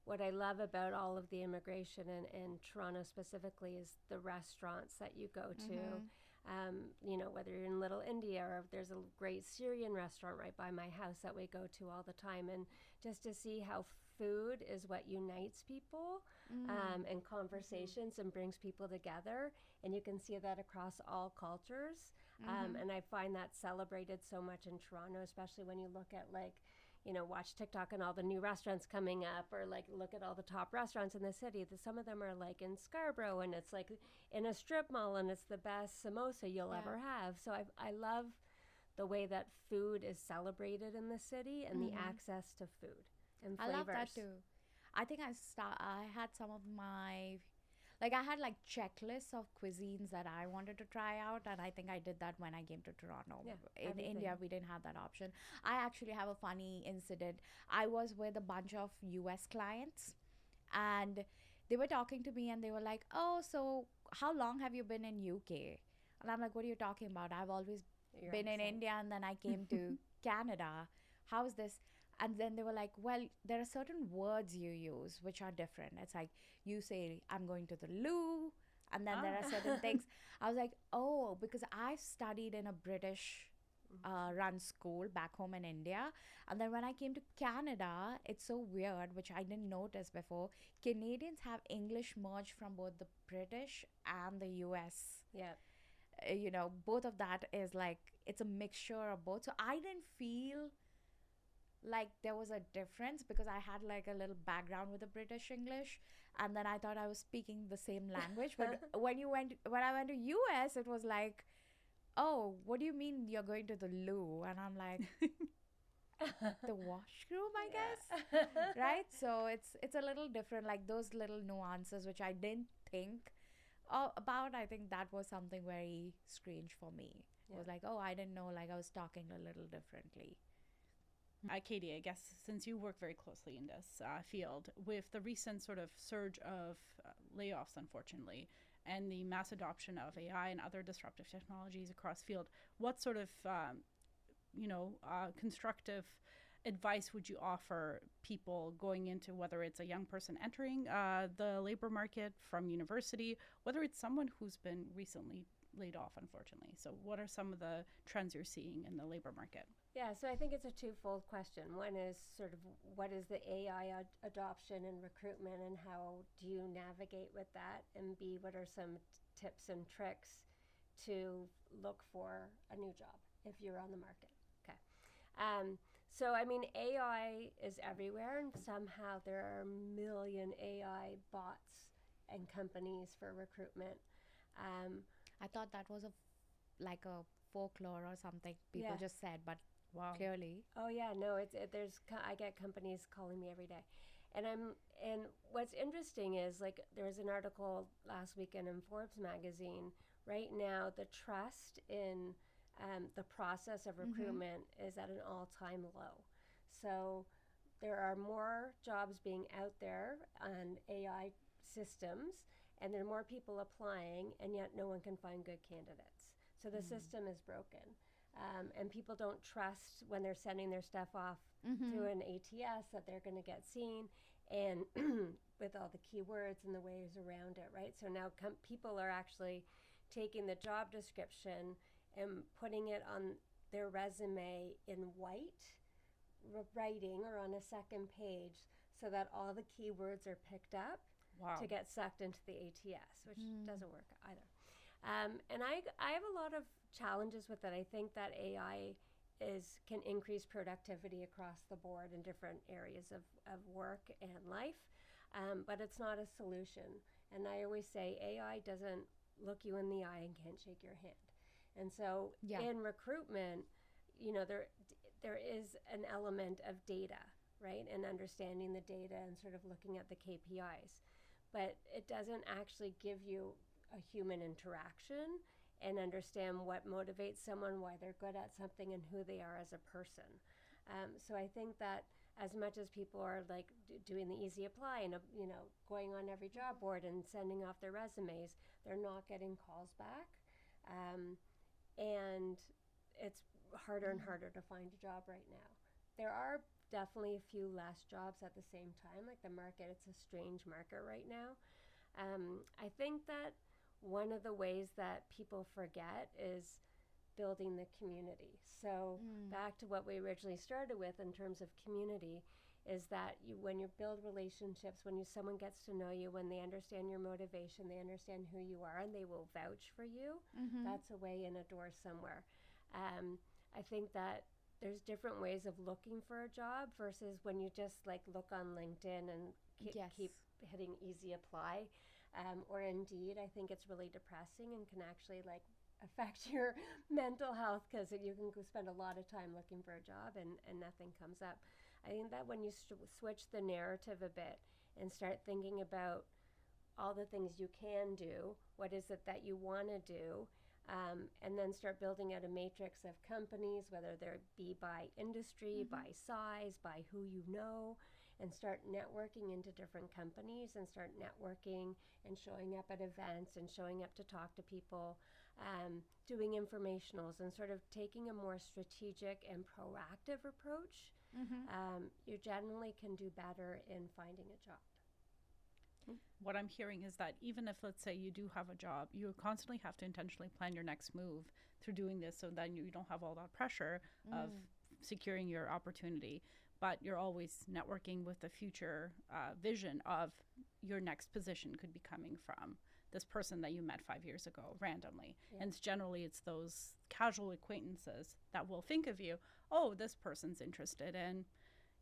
what I love about all of the immigration in Toronto specifically is the restaurants that you go to. Whether you're in Little India or if there's a great Syrian restaurant right by my house that we go to all the time. And just to see how food is what unites people and conversations and brings people together. And you can see that across all cultures. And I find that celebrated so much in Toronto, especially when you look at watch TikTok and all the new restaurants coming up, or like look at all the top restaurants in the city. Some of them are like in Scarborough, and it's like in a strip mall, and it's the best samosa you'll ever have. So I love the way that food is celebrated in the city and the access to food and I flavors. love that too. I think I had some of my I had like checklists of cuisines that I wanted to try out, and I think I did that when I came to Toronto. Yeah, In everything. India, we didn't have that option. I actually have a funny incident. I was with a bunch of US clients, and they were talking to me and they were like, "Oh, so how long have you been in UK?" And I'm like, "What are you talking about? I've always Your been in accent. India and then I came to Canada. How is this?" And then they were like, "Well, there are certain words you use which are different. It's like you say, I'm going to the loo, and then there are certain things." I was like, "Oh, because I've studied in a British run school back home in India. And then when I came to Canada, it's so weird, which I didn't notice before. Canadians have English merged from both the British and the US. Yeah. Both of that is like, it's a mixture of both. So I didn't feel like there was a difference because I had like a little background with the British English, and then I thought I was speaking the same language. But when I went to US, it was like, "Oh, what do you mean you're going to the loo?" And I'm like, "The washroom, I guess." Right? So it's a little different, like those little nuances which I didn't think about. I think that was something very strange for me. It was like, "Oh, I didn't know, like I was talking a little differently." Katie, I guess since you work very closely in this field, with the recent sort of surge of layoffs, unfortunately, and the mass adoption of AI and other disruptive technologies across field, what sort of constructive advice would you offer people going into, whether it's a young person entering the labor market from university, whether it's someone who's been recently laid off, unfortunately? So what are some of the trends you're seeing in the labor market? Yeah, so I think it's a twofold question. One is sort of what is the AI adoption and recruitment, and how do you navigate with that? And B, what are some tips and tricks to look for a new job if you're on the market? Okay. So, I mean, AI is everywhere, and somehow there are a million AI bots and companies for recruitment. I thought that was like a folklore or something people Yeah. just said, but Wow. clearly. Oh yeah, no, I get companies calling me every day, and what's interesting is, like, there was an article last weekend in Forbes magazine. Right now, the trust in the process of recruitment is at an all-time low. So there are more jobs being out there on AI systems, and there are more people applying, and yet no one can find good candidates. So the system is broken. And people don't trust when they're sending their stuff off through an ATS that they're going to get seen, and with all the keywords and the ways around it, right? So now people are actually taking the job description and putting it on their resume in white writing or on a second page so that all the keywords are picked up to get sucked into the ATS, which doesn't work either. And I have a lot of challenges with it. I think that AI can increase productivity across the board in different areas of work and life, but it's not a solution. And I always say AI doesn't look you in the eye and can't shake your hand. And so in recruitment, there is an element of data, right? And understanding the data and sort of looking at the KPIs. But it doesn't actually give you a human interaction and understand what motivates someone, why they're good at something, and who they are as a person. So I think that as much as people are like doing the easy apply and going on every job board and sending off their resumes, they're not getting calls back, and it's harder and harder to find a job right now. There are definitely a few less jobs at the same time. Like the market, it's a strange market right now. I think that one of the ways that people forget is building the community. So back to what we originally started with in terms of community is that when you build relationships, when someone gets to know you, when they understand your motivation, they understand who you are, and they will vouch for you, that's a way in a door somewhere. I think that there's different ways of looking for a job versus when you just like look on LinkedIn and keep hitting easy apply. Or Indeed, I think it's really depressing and can actually like affect your mental health because you can spend a lot of time looking for a job and nothing comes up. I think that when you switch the narrative a bit and start thinking about all the things you can do, what is it that you want to do, and then start building out a matrix of companies, whether they be by industry, by size, by who you know, and start networking into different companies and start networking and showing up at events and showing up to talk to people, doing informationals and sort of taking a more strategic and proactive approach, you generally can do better in finding a job. What I'm hearing is that even if, let's say, you do have a job, you constantly have to intentionally plan your next move through doing this so then you don't have all that pressure of securing your opportunity. But you're always networking with the future vision of your next position could be coming from this person that you met 5 years ago randomly. Yeah. And it's those casual acquaintances that will think of you, oh, this person's interested in,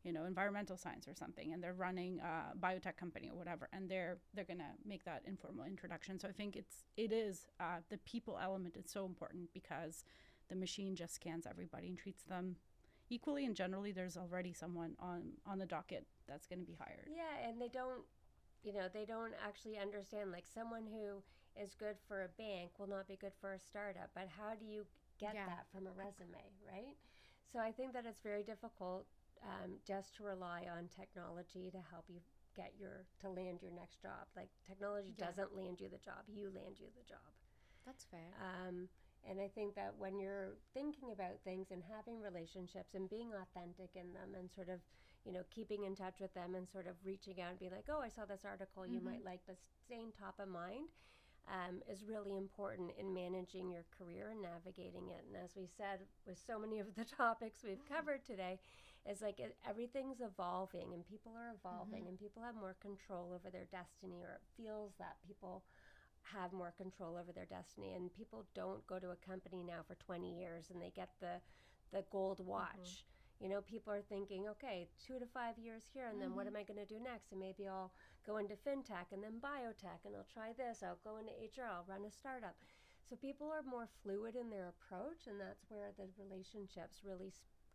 environmental science or something, and they're running a biotech company or whatever, and they're going to make that informal introduction. So I think it is the people element is so important because the machine just scans everybody and treats them equally, and generally there's already someone on the docket that's going to be hired. Yeah, and they don't actually understand, like someone who is good for a bank will not be good for a startup, but how do you get that from a resume, right? So I think that it's very difficult just to rely on technology to help you to land your next job. Like technology doesn't land you the job, you land you the job. That's fair. And I think that when you're thinking about things and having relationships and being authentic in them and sort of, keeping in touch with them and sort of reaching out and being like, oh, I saw this article you might like, but staying top of mind is really important in managing your career and navigating it. And as we said, with so many of the topics we've covered today, is like everything's evolving and people are evolving and people have more control over their destiny, or it feels that people have more control over their destiny, and people don't go to a company now for 20 years and they get the gold watch. People are thinking, okay, 2 to 5 years here, and then what am I going to do next? And maybe I'll go into fintech and then biotech, and I'll try this, I'll go into HR, I'll run a startup. So people are more fluid in their approach, and that's where the relationships really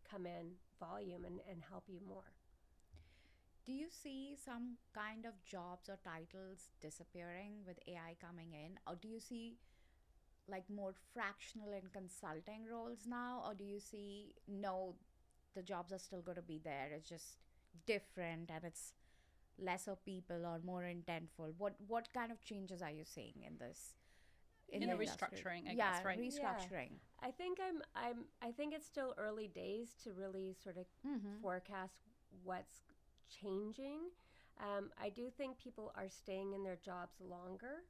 come in volume and help you more. Do you see some kind of jobs or titles disappearing with AI coming in? Or do you see like more fractional and consulting roles now? Or do you see, no, the jobs are still going to be there? It's just different and it's lesser people or more intentful? What kind of changes are you seeing in this in In the a industry? restructuring, I Yeah, guess, right? Yeah. restructuring. I think it's still early days to really sort of Mm-hmm. forecast what's changing. I do think people are staying in their jobs longer,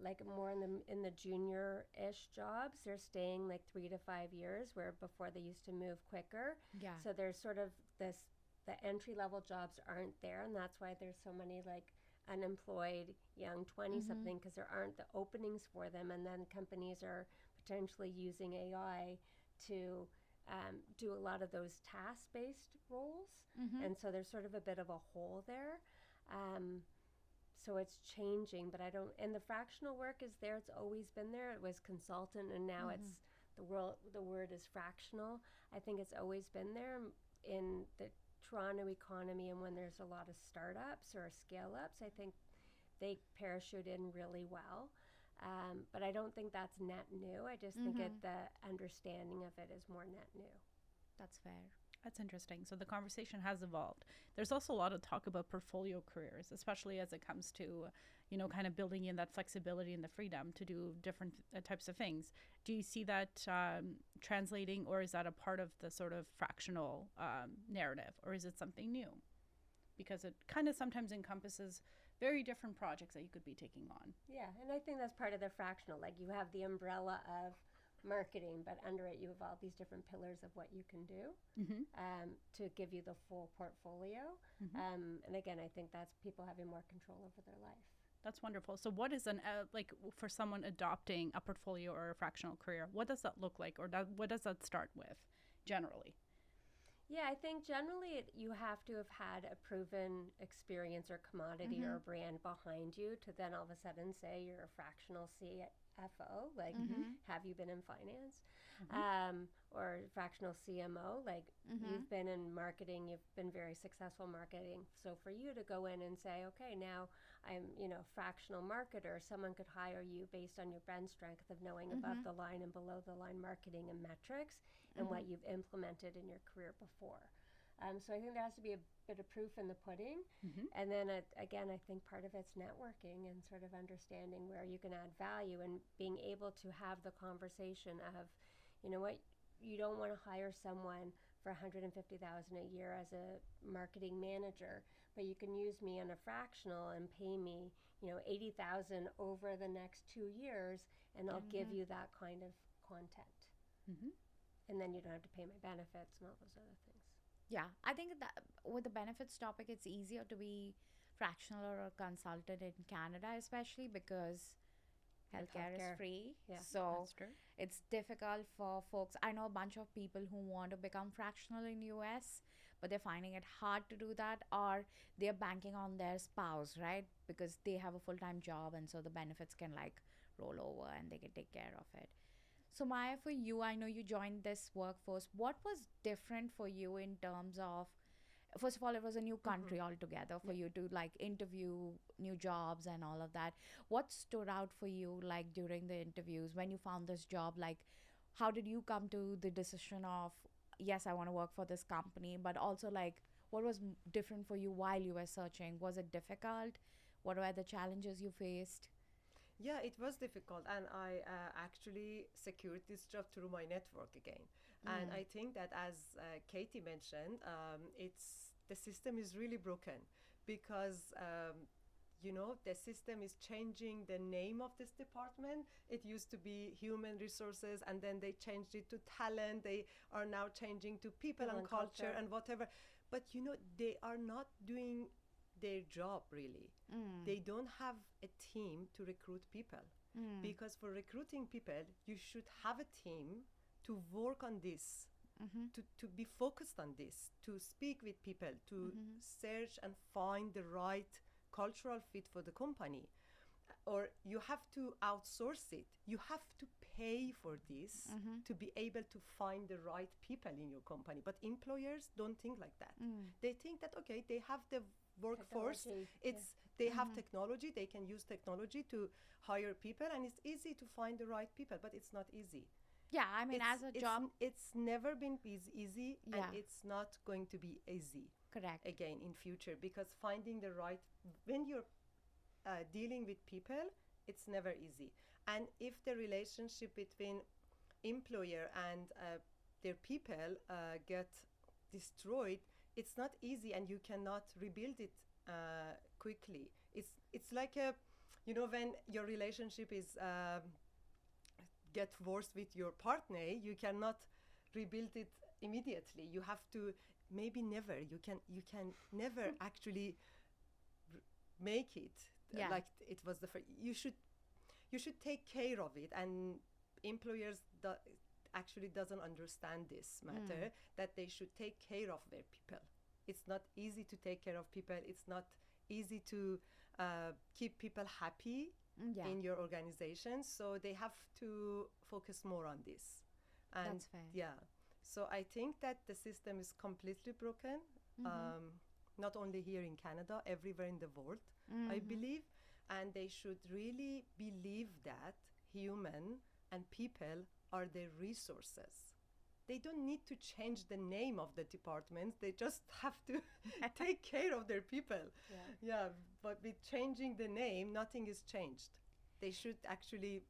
like more in the junior-ish jobs. They're staying like 3 to 5 years, where before they used to move quicker. Yeah. So there's sort of this the entry-level jobs aren't there, and that's why there's so many like unemployed young 20 Mm-hmm. something, because there aren't the openings for them, and then companies are potentially using AI to do a lot of those task-based roles, Mm-hmm. and so there's sort of a bit of a hole there. Um, so it's changing, but I don't. And the fractional work is there; it's always been there. It was consultant, and now Mm-hmm. it's the world. The word is fractional. I think it's always been there in the Toronto economy, and when there's a lot of startups or scale ups, I think they parachute in really well. But I don't think that's net new. I just think Mm-hmm. the understanding of it is more net new. That's fair. That's interesting. So the conversation has evolved. There's also a lot of talk about portfolio careers, especially as it comes to, kind of building in that flexibility and the freedom to do different types of things. Do you see that translating, or is that a part of the sort of fractional narrative, or is it something new? Because it kind of sometimes encompasses very different projects that you could be taking on. Yeah, and I think that's part of the fractional. Like you have the umbrella of marketing, but under it you have all these different pillars of what you can do Mm-hmm. to give you the full portfolio. Mm-hmm. And again, I think that's people having more control over their life. That's wonderful. So, what is for someone adopting a portfolio or a fractional career? What does that look like, or what does that start with, generally? Yeah, I think generally you have to have had a proven experience or commodity Mm-hmm. or brand behind you to then all of a sudden say you're a fractional CFO. Like, Mm-hmm. have you been in finance? Mhm. Or fractional CMO? Like, Mm-hmm. you've been in marketing, you've been very successful marketing. So for you to go in and say, okay, now I'm, fractional marketer, someone could hire you based on your bench strength of knowing above Mm-hmm. the line and below the line marketing and metrics and Mm-hmm. what you've implemented in your career before. So I think there has to be a bit of proof in the pudding. Mhm. And then again, I think part of it's networking and sort of understanding where you can add value and being able to have the conversation of, you know what, you don't want to hire someone for 150,000 a year as a marketing manager, but you can use me on a fractional and pay me, 80,000 over the next 2 years, and I'll give Mm-hmm. you that kind of content. Mhm. And then you don't have to pay my benefits and all those other things. Yeah, I think that with the benefits topic, it's easier to be fractional or a consultant in Canada, especially because With healthcare is healthcare. free. Yeah. So That's true. it's difficult for folks. I know a bunch of people who want to become fractional in US, but they're finding it hard to do that, or they're banking on their spouse, right? Because they have a full-time job and so the benefits can like roll over and they can take care of it. So Maya, for you, I know you joined this workforce. What was different for you in terms of, first of all, it was a new country altogether for Yeah. you to like interview new jobs and all of that. What stood out for you like during the interviews when you found this job? Like, how did you come to the decision of, yes, I want to work for this company, but also like, what was different for you while you were searching? Was it difficult? What were the challenges you faced? Yeah, it was difficult, and I actually secured this job through my network again. And Mm. I think that, as Katie mentioned, it's the system is really broken because the system is changing the name of this department. It used to be human resources, and then they changed it to talent. They are now changing to people and culture and whatever. But they are not doing their job really. Mm. They don't have a team to recruit people, Mm. because for recruiting people you should have a team to work on this, Mm-hmm. to be focused on this, to speak with people, to Mm-hmm. search and find the right cultural fit for the company. Or you have to outsource it. You have to pay for this Mm-hmm. to be able to find the right people in your company. But employers don't think like that. Mm. They think that, okay, they have the workforce. Technology, It's they have Mhm. technology. They can use technology to hire people, and it's easy to find the right people. But it's not easy. Yeah, I mean, as a job, It's never been easy, and yeah, it's not going to be easy correct. again in future, because finding the right, when you're dealing with people, it's never easy. And if the relationship between employer and their people get destroyed, it's not easy, and you cannot rebuild it quickly. It's like a, when your relationship is get worse with your partner, you cannot rebuild it immediately. You have to, maybe never. You can never actually make it Yeah. like it was the first. You should take care of it, and employers actually doesn't understand this matter, that they should take care of their people. It's not easy to take care of people. It's not easy to keep people happy Yeah, in your organization, so they have to focus more on this. And that's fair. yeah, so I think that the system is completely broken, not only here in Canada, everywhere in the world, I believe. And they should really believe that human and people are their resources. They don't need to change the name of the departments. They just have to take care of their people. Yeah, but with changing the name, nothing is changed. They should actually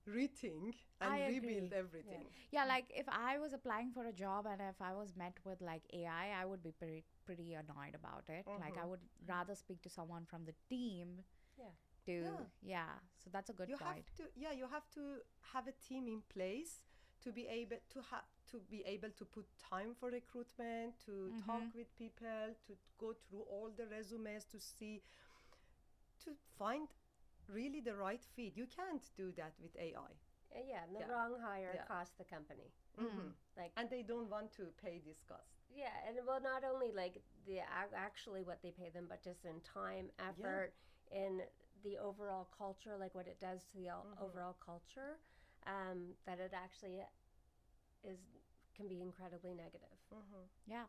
rethink and I agree. rebuild everything. Yeah, like if I was applying for a job and if I was met with like AI, I would be pretty annoyed about it. Like I would rather speak to someone from the team Yeah. to, Yeah. yeah. So that's a good You point. you have to have a team in place to be able to put time for recruitment, to talk with people, to go through all the resumes, to find really the right fit. You can't do that with AI. Yeah, and the Yeah. wrong hire Yeah. costs the company. Like, And they don't want to pay this cost. yeah, and well, not only like actually what they pay them, but just in time, effort, in the overall culture, like what it does to the overall culture, that it actually can be incredibly negative. Yeah,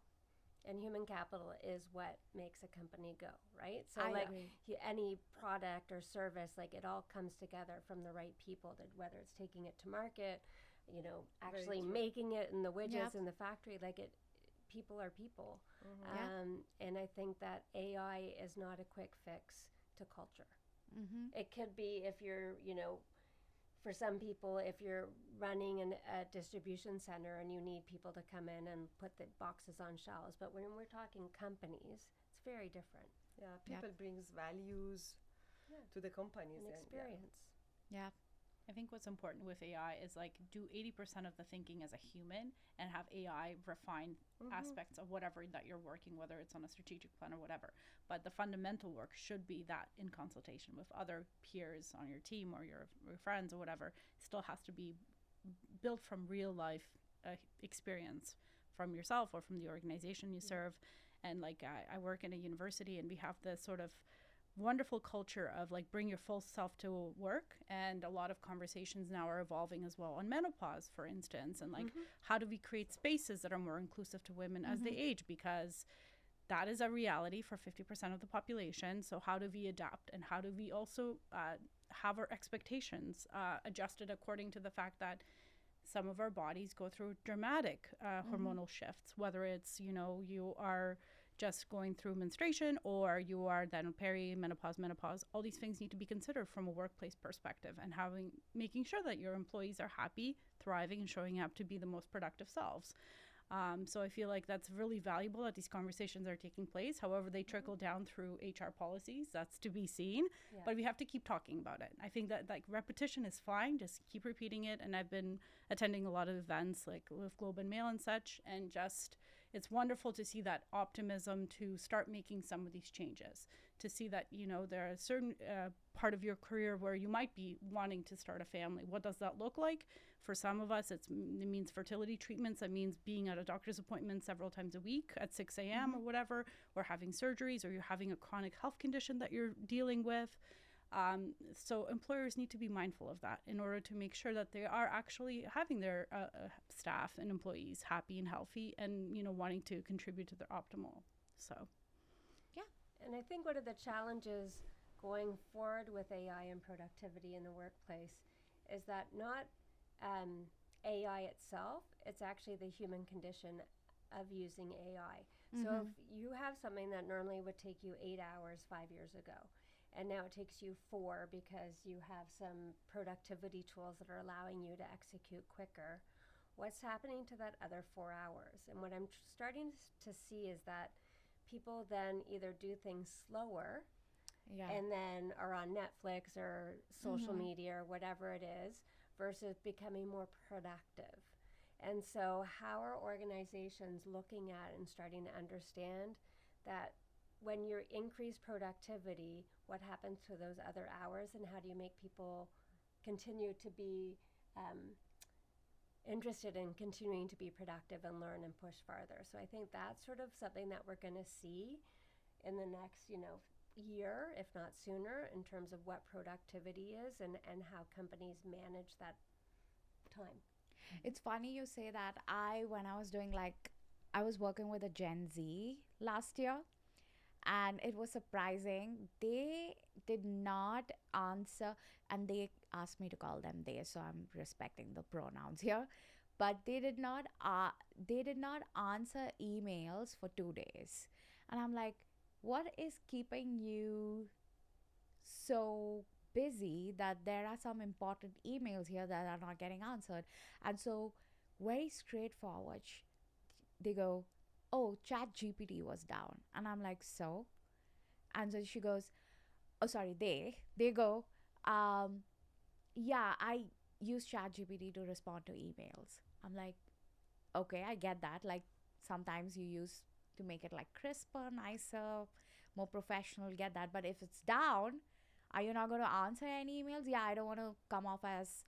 And human capital is what makes a company go, right? So I like agree. any product or service, like it all comes together from the right people, that whether it's taking it to market, actually true. making it in the widgets Yep. in the factory, like people are people. Yeah. And I think that AI is not a quick fix to culture. It could be if you're, for some people, if you're running a distribution center and you need people to come in and put the boxes on shelves. But when we're talking companies, it's very different. Yeah, people brings values to the companies An and experience. Yeah. I think what's important with AI is like do 80% of the thinking as a human and have AI refine aspects of whatever that you're working, whether it's on a strategic plan or whatever. But the fundamental work should be that in consultation with other peers on your team or your friends or whatever, still has to be built from real life experience from yourself or from the organization you serve. And like I work in a university and we have this sort of wonderful culture of like bring your full self to work, and a lot of conversations now are evolving as well on menopause, for instance, and like how do we create spaces that are more inclusive to women as they age, because that is a reality for 50% of the population. So how do we adapt, and how do we also have our expectations adjusted according to the fact that some of our bodies go through dramatic hormonal shifts, whether it's you are just going through menstruation or you are then perimenopause, menopause. All these things need to be considered from a workplace perspective, and making sure that your employees are happy, thriving, and showing up to be the most productive selves. So I feel like that's really valuable that these conversations are taking place. However, they trickle down through HR policies. That's to be seen, but we have to keep talking about it. I think that like repetition is fine. Just keep repeating it. And I've been attending a lot of events like with Globe and Mail and such, and just it's wonderful to see that optimism to start making some of these changes, to see that, there are a certain part of your career where you might be wanting to start a family. What does that look like? For some of us, it means fertility treatments. That means being at a doctor's appointment several times a week at 6 a.m. or whatever, or having surgeries, or you're having a chronic health condition that you're dealing with. So employers need to be mindful of that in order to make sure that they are actually having their staff and employees happy and healthy, and wanting to contribute to their optimal. So And I think one of the challenges going forward with AI and productivity in the workplace is that not AI itself, it's actually the human condition of using AI. So Mm-hmm. if you have something that normally would take you 8 hours 5 years ago, and now it takes you four because you have some productivity tools that are allowing you to execute quicker, what's happening to that other 4 hours? And what I'm starting to see is that people then either do things slower Yeah. and then are on Netflix or social Mm-hmm. media or whatever it is versus becoming more productive. And so, how are organizations looking at and starting to understand that when you increase productivity, what happens to those other hours, and how do you make people continue to be um, interested in continuing to be productive and learn and push farther? So, I think that's sort of something that we're going to see in the next, year, if not sooner, in terms of what productivity is and how companies manage that time. It's funny you say that. When I was doing I was working with a Gen Z last year, and it was surprising. They did not answer, and they asked me to call them they, so I'm respecting the pronouns here. But they did not answer emails for 2 days, and I'm like, what is keeping you so busy that there are some important emails here that are not getting answered? And so, very straightforward, they go, oh, chat gpt was down, and I'm like, so? And so she goes, oh, sorry, they go, um yeah, I use chat gpt to respond to emails. I'm like, okay, I get that. Like, sometimes you use to make it like crisper, nicer, more professional, get that. But if it's down, are you not going to answer any emails? Yeah, I don't want to come off as,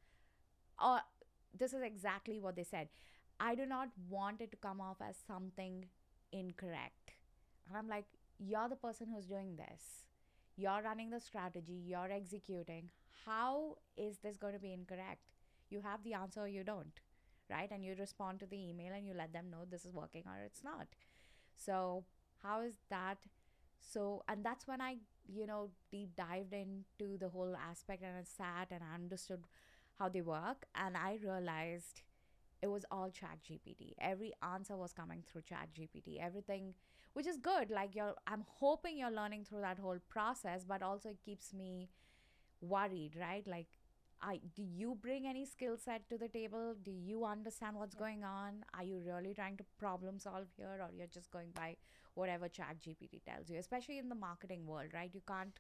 or this is exactly what they said, I do not want it to come off as something incorrect. And I'm like, you're the person who's doing this, you're running the strategy, you're executing. How is this going to be incorrect? You have the answer or you don't, right? And you respond to the email and you let them know this is working or it's not. So, how is that? So, and that's when I, deep dived into the whole aspect, and I sat and I understood how they work, and I realized it was all chat gpt. Every answer was coming through chat gpt, everything, which is good. Like, I'm hoping you're learning through that whole process, but also it keeps me worried, right? Like, do you bring any skill set to the table? Do you understand what's Yeah. going on? Are you really trying to problem solve here, or you're just going by whatever chat gpt tells you? Especially in the marketing world, right? You can't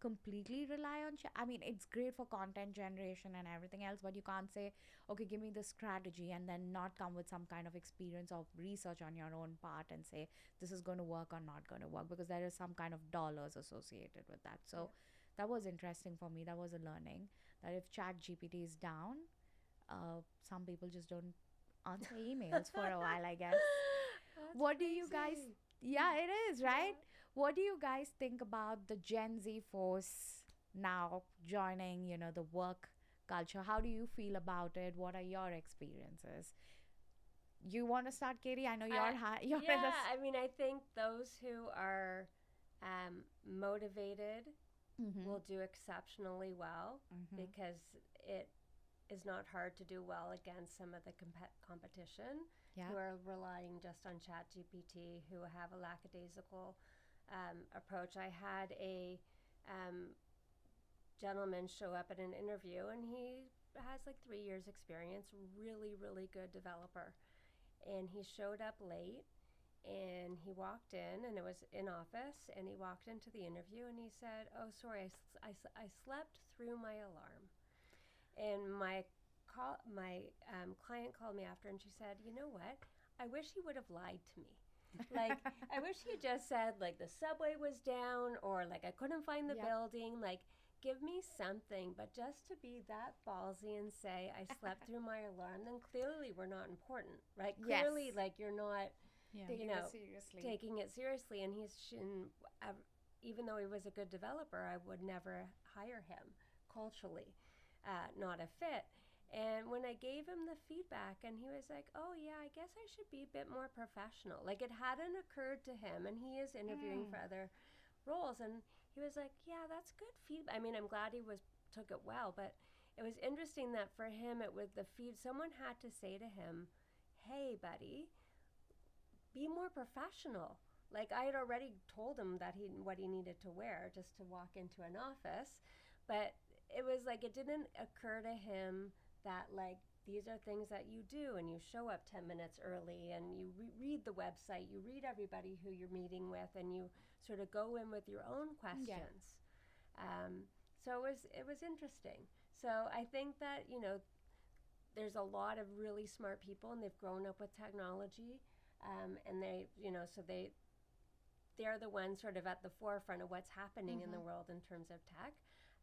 completely rely on I mean, it's great for content generation and everything else, but you can't say, okay, give me the strategy, and then not come with some kind of experience of research on your own part and say this is going to work or not going to work, because there is some kind of dollars associated with that. So Yeah. that was interesting for me. That was a learning, that if chat gpt is down, some people just don't answer emails for a while, I guess. That's What do you guys, crazy. yeah, it is, right? Yeah. What do you guys think about the Gen Z force now joining, the work culture? How do you feel about it? What are your experiences? You want to start, Katie? I know you're I, you're in yeah, this. I mean, I think those who are motivated Mm-hmm. will do exceptionally well Mm-hmm. because it is not hard to do well against some of the competition Yeah. who are relying just on chat gpt, who have a lackadaisical approach. I had a um, gentleman show up at an interview, and he has like 3 years experience, really, really good developer. And he showed up late, and he walked in, and it was in office, and he walked into the interview, and he said, oh, sorry, I slept through my alarm. And my client called me after, and she said, you know what, I wish he would have lied to me. Like, I wish he just said, like, the subway was down, or like I couldn't find the Yep. building. Like, give me something. But just to be that ballsy and say I slept through my alarm, then clearly we're not important, right? Yes. Clearly, like, you're not Yeah. Taking you it know, seriously. taking it seriously. And even though he was a good developer, I would never hire him. Culturally, not a fit. And when I gave him the feedback, and he was like, oh, yeah, I guess I should be a bit more professional. Like, it hadn't occurred to him, and he is interviewing for other roles. And he was like, yeah, that's good feedback. I mean, I'm glad he took it well, but it was interesting that for him, it was the feed. Someone had to say to him, "Hey, buddy, be more professional." Like I had already told him that what he needed to wear just to walk into an office, but it was like it didn't occur to him that like these are things that you do and you show up 10 minutes early and you read the website, you read everybody who you're meeting with, and you sort of go in with your own questions. So it was interesting. So I think that, you know, there's a lot of really smart people and they've grown up with technology, and they, you know, so they're the ones sort of at the forefront of what's happening in the world in terms of tech.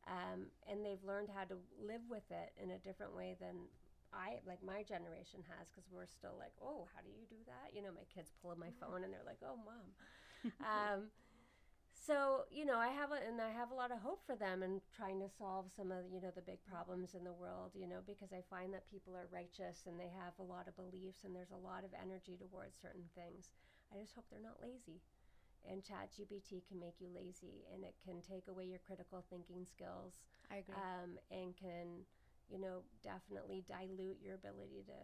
And they've learned how to live with it in a different way than my generation has, because we're still like, oh, how do you do that? You know, my kids pull up my phone and they're like, oh, mom. So, you know, I have a lot of hope for them in trying to solve some of, you know, the big problems in the world, you know, because I find that people are righteous and they have a lot of beliefs and there's a lot of energy towards certain things. I just hope they're not lazy. And ChatGPT can make you lazy, and it can take away your critical thinking skills. I agree. And can, you know, definitely dilute your ability to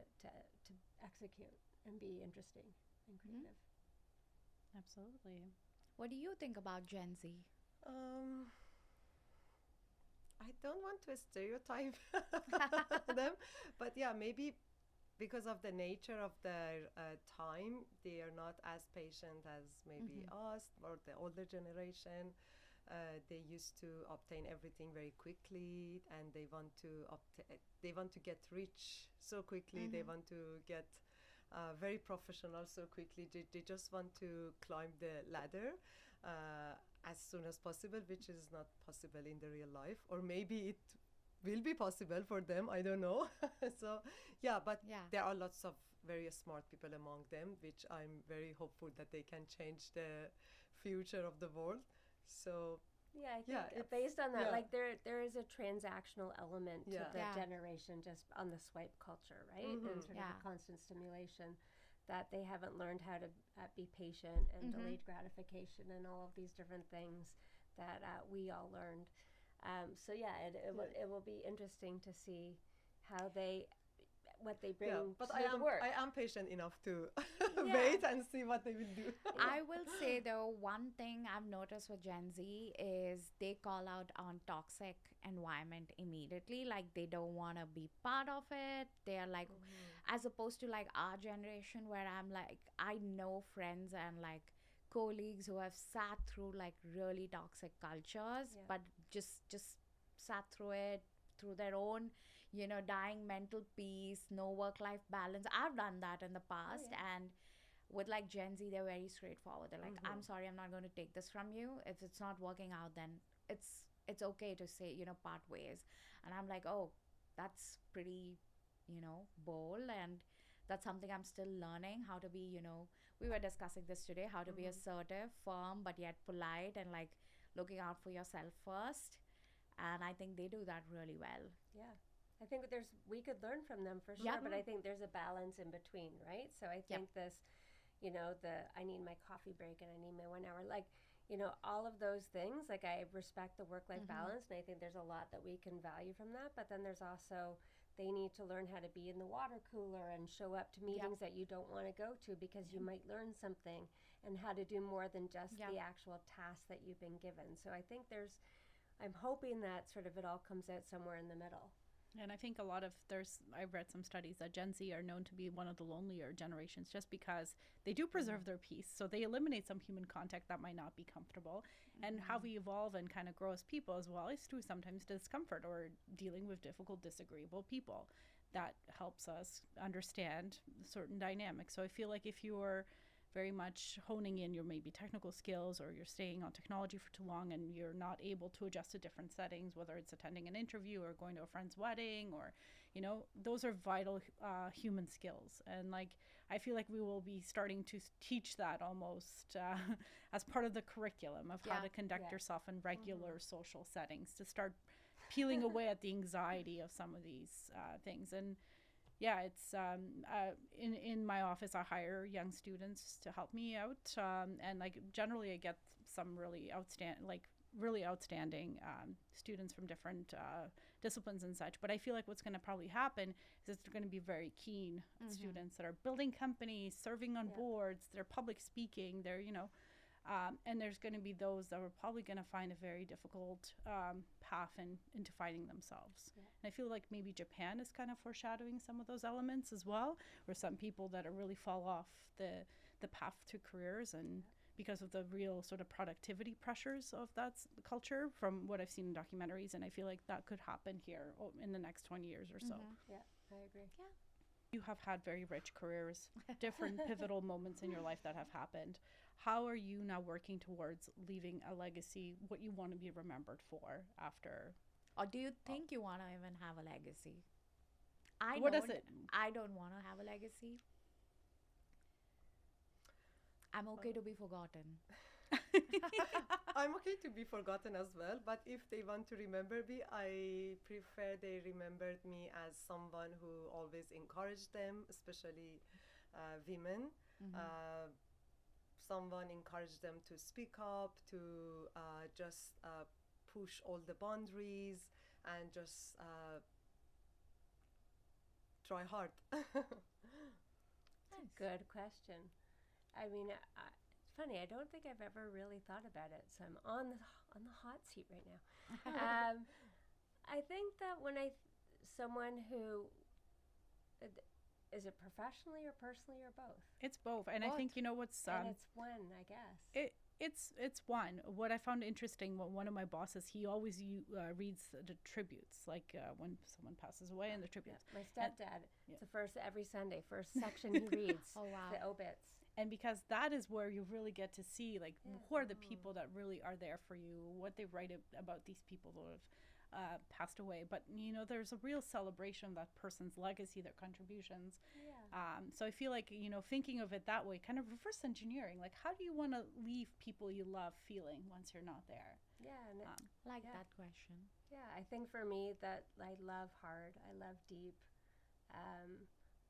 execute and be interesting and creative. Absolutely. What do you think about Gen Z? I don't want to stereotype them, but yeah, maybe because of the nature of their time, they are not as patient as maybe us or the older generation. They used to obtain everything very quickly, and they want to get rich so quickly. They want to get very professional so quickly. They just want to climb the ladder as soon as possible, which is not possible in the real life, or maybe it will be possible for them, I don't know. So yeah, but there are lots of very smart people among them, which I'm very hopeful that they can change the future of the world. So yeah, I think based on that, like there is a transactional element to the generation, just on the swipe culture, right? And sort of constant stimulation, that they haven't learned how to be patient and delayed gratification and all of these different things that we all learned. So yeah, it will be interesting to see what they bring but to the work. I am patient enough to wait and see what they will do. I will say though, one thing I've noticed with Gen Z is they call out on toxic environment immediately. Like they don't want to be part of it. They are like, as opposed to like our generation, where I'm like, I know friends and like colleagues who have sat through like really toxic cultures, but just sat through it through their own, you know, dying mental peace, no work-life balance. I've done that in the past. And with like Gen Z, they're very straightforward. They're like, I'm sorry, I'm not going to take this from you. If it's not working out, then it's okay to say, you know, part ways. And I'm like, oh, that's pretty, you know, bold. And that's something I'm still learning, how to be, you know, we were discussing this today, how to be assertive, firm, but yet polite, and like looking out for yourself first. And I think they do that really well. Yeah. I think we could learn from them for sure, but I think there's a balance in between, right? So I think this, you know, I need my coffee break and I need my 1 hour, like, you know, all of those things, like I respect the work-life balance, and I think there's a lot that we can value from that, but then there's also, they need to learn how to be in the water cooler and show up to meetings that you don't want to go to because you might learn something, and how to do more than just the actual task that you've been given. So I think I'm hoping that sort of it all comes out somewhere in the middle. And I think I've read some studies that Gen Z are known to be one of the lonelier generations, just because they do preserve their peace. So they eliminate some human contact that might not be comfortable. And how we evolve and kind of grow as people as well is through sometimes discomfort or dealing with difficult, disagreeable people. That helps us understand certain dynamics. So I feel like if you're very much honing in your maybe technical skills, or you're staying on technology for too long and you're not able to adjust to different settings, whether it's attending an interview or going to a friend's wedding, or, you know, those are vital human skills. And like, I feel like we will be starting to teach that almost as part of the curriculum of how to conduct yourself in regular social settings, to start peeling away at the anxiety of some of these things. And yeah, it's in my office, I hire young students to help me out, and like generally I get some really outstanding, like really outstanding students from different disciplines and such. But I feel like what's going to probably happen is that they're going to be very keen students that are building companies, serving on boards, they're public speaking, they're, and there's going to be those that are probably going to find a very difficult path into finding themselves. Yeah. And I feel like maybe Japan is kind of foreshadowing some of those elements as well, where some people that are really fall off the path to careers and because of the real sort of productivity pressures of that culture from what I've seen in documentaries. And I feel like that could happen here in the next 20 years or so. Yeah, I agree. Yeah. You have had very rich careers, different pivotal moments in your life that have happened. How are you now working towards leaving a legacy, what you want to be remembered for after? Or do you think you want to even have a legacy? I don't want to have a legacy. I'm okay to be forgotten. I'm okay to be forgotten as well, but if they want to remember me, I prefer they remembered me as someone who always encouraged them, especially women. Someone encouraged them to speak up, to just push all the boundaries and just try hard. That's a good question. I mean, it's funny. I don't think I've ever really thought about it, so I'm on the hot seat right now. I think that when someone who is it professionally or personally or both? It's both, and I think what's and it's one, I guess. It's one. What I found interesting, one of my bosses, he always reads the tributes, like when someone passes away, and the tributes. Yeah. My stepdad, it's the first every Sunday, first section he reads. Oh wow, the obits. And because that is where you really get to see, like, who are the people that really are there for you, what they write about these people who have passed away. But, there's a real celebration of that person's legacy, their contributions. Yeah. So I feel like, thinking of it that way, kind of reverse engineering, like, how do you want to leave people you love feeling once you're not there? Yeah. And that question. Yeah, I think for me that I love hard, I love deep.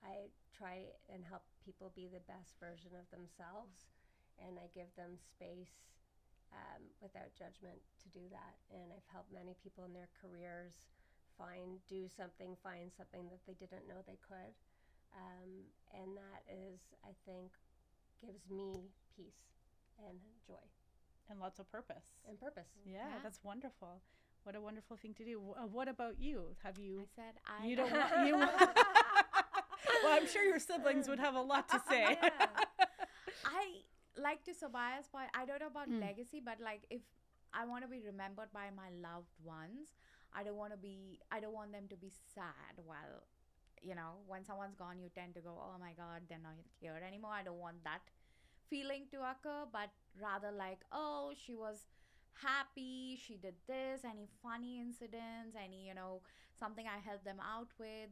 I try and help people be the best version of themselves, and I give them space without judgment to do that. And I've helped many people in their careers find something that they didn't know they could. And that is, I think, gives me peace and joy. And lots of purpose. And purpose. Yeah, that's wonderful. What a wonderful thing to do. What about you? Have you... I said You don't want... You well, I'm sure your siblings would have a lot to say. I like to Somaya's point. I don't know about legacy, but like if I want to be remembered by my loved ones, I don't want them to be sad while, when someone's gone, you tend to go, oh my God, they're not here anymore. I don't want that feeling to occur, but rather like, oh, she was happy, she did this, any funny incidents, any, something I helped them out with.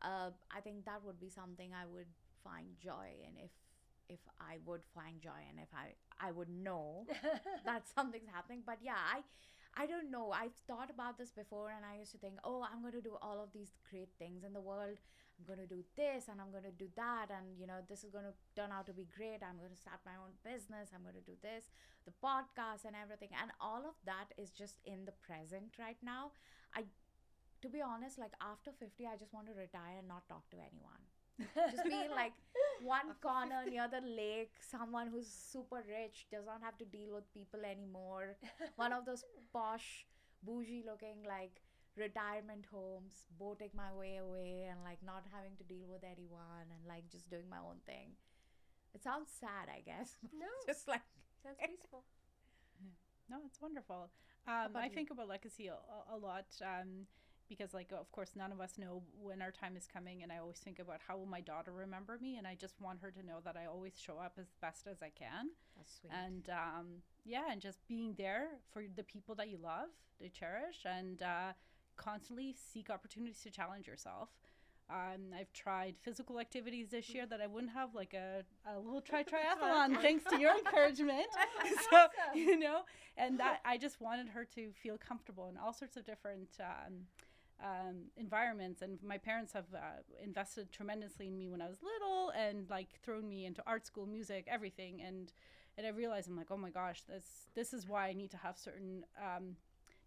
I think that would be something I would find joy in if I would find joy and if I would know that something's happening. But yeah, I don't know. I've thought about this before and I used to think, oh, I'm going to do all of these great things in the world. I'm going to do this and I'm going to do that. And, this is going to turn out to be great. I'm going to start my own business. I'm going to do this, the podcast and everything. And all of that is just in the present right now. To be honest, like after 50, I just want to retire and not talk to anyone. Just be like one corner near the lake, someone who's super rich, does not have to deal with people anymore. One of those posh, bougie looking like retirement homes, boating my way away and like not having to deal with anyone and like just doing my own thing. It sounds sad, I guess. No. Just like... Sounds peaceful. No, it's wonderful. I think about legacy a lot. Because, like, of course, none of us know when our time is coming. And I always think about how will my daughter remember me? And I just want her to know that I always show up as best as I can. That's sweet. And, and just being there for the people that you love, to cherish, and constantly seek opportunities to challenge yourself. I've tried physical activities this year that I wouldn't have, like a little triathlon, thanks to your encouragement. So, and that I just wanted her to feel comfortable in all sorts of different environments. And my parents have invested tremendously in me when I was little and like thrown me into art school, music, everything. And And I realized, I'm like, oh my gosh, this is why I need to have certain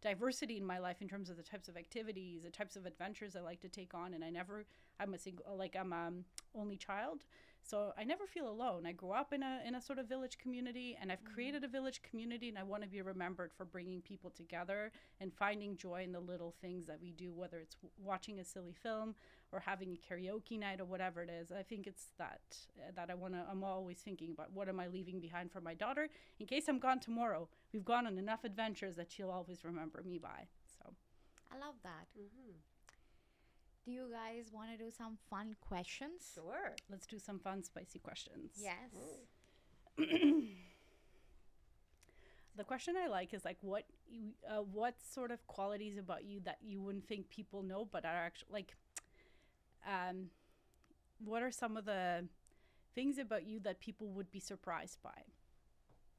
diversity in my life in terms of the types of activities, the types of adventures I like to take on. And I'm only child. So I never feel alone. I grew up in a sort of village community, and I've created a village community, and I want to be remembered for bringing people together and finding joy in the little things that we do, whether it's watching a silly film or having a karaoke night or whatever it is. I think it's that I'm always thinking about, what am I leaving behind for my daughter? In case I'm gone tomorrow, we've gone on enough adventures that she'll always remember me by. So I love that. Do you guys want to do some fun questions? Sure. let's do some fun, spicy questions. Yes. The question I like is like, what sort of qualities about you that you wouldn't think people know, but are actually like, what are some of the things about you that people would be surprised by?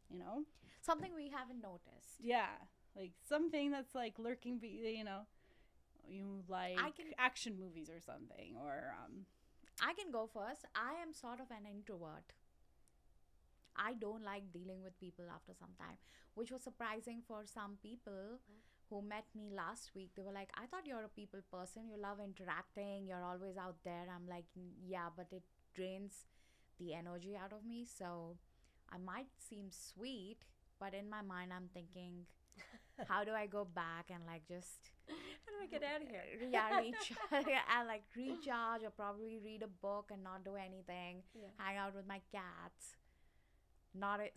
You know, Something we haven't noticed. yeah, like something that's like lurking, you like action movies or something, or I can go first. I am sort of an introvert. I don't like dealing with people after some time, which was surprising for some people who met me last week. They were like, I thought you're a people person. You love interacting. You're always out there. I'm like, yeah, but it drains the energy out of me. So I might seem sweet, but in my mind, I'm thinking, how do I go back and like just How do I get out of here? and like recharge, or probably read a book and not do anything, hang out with my cats.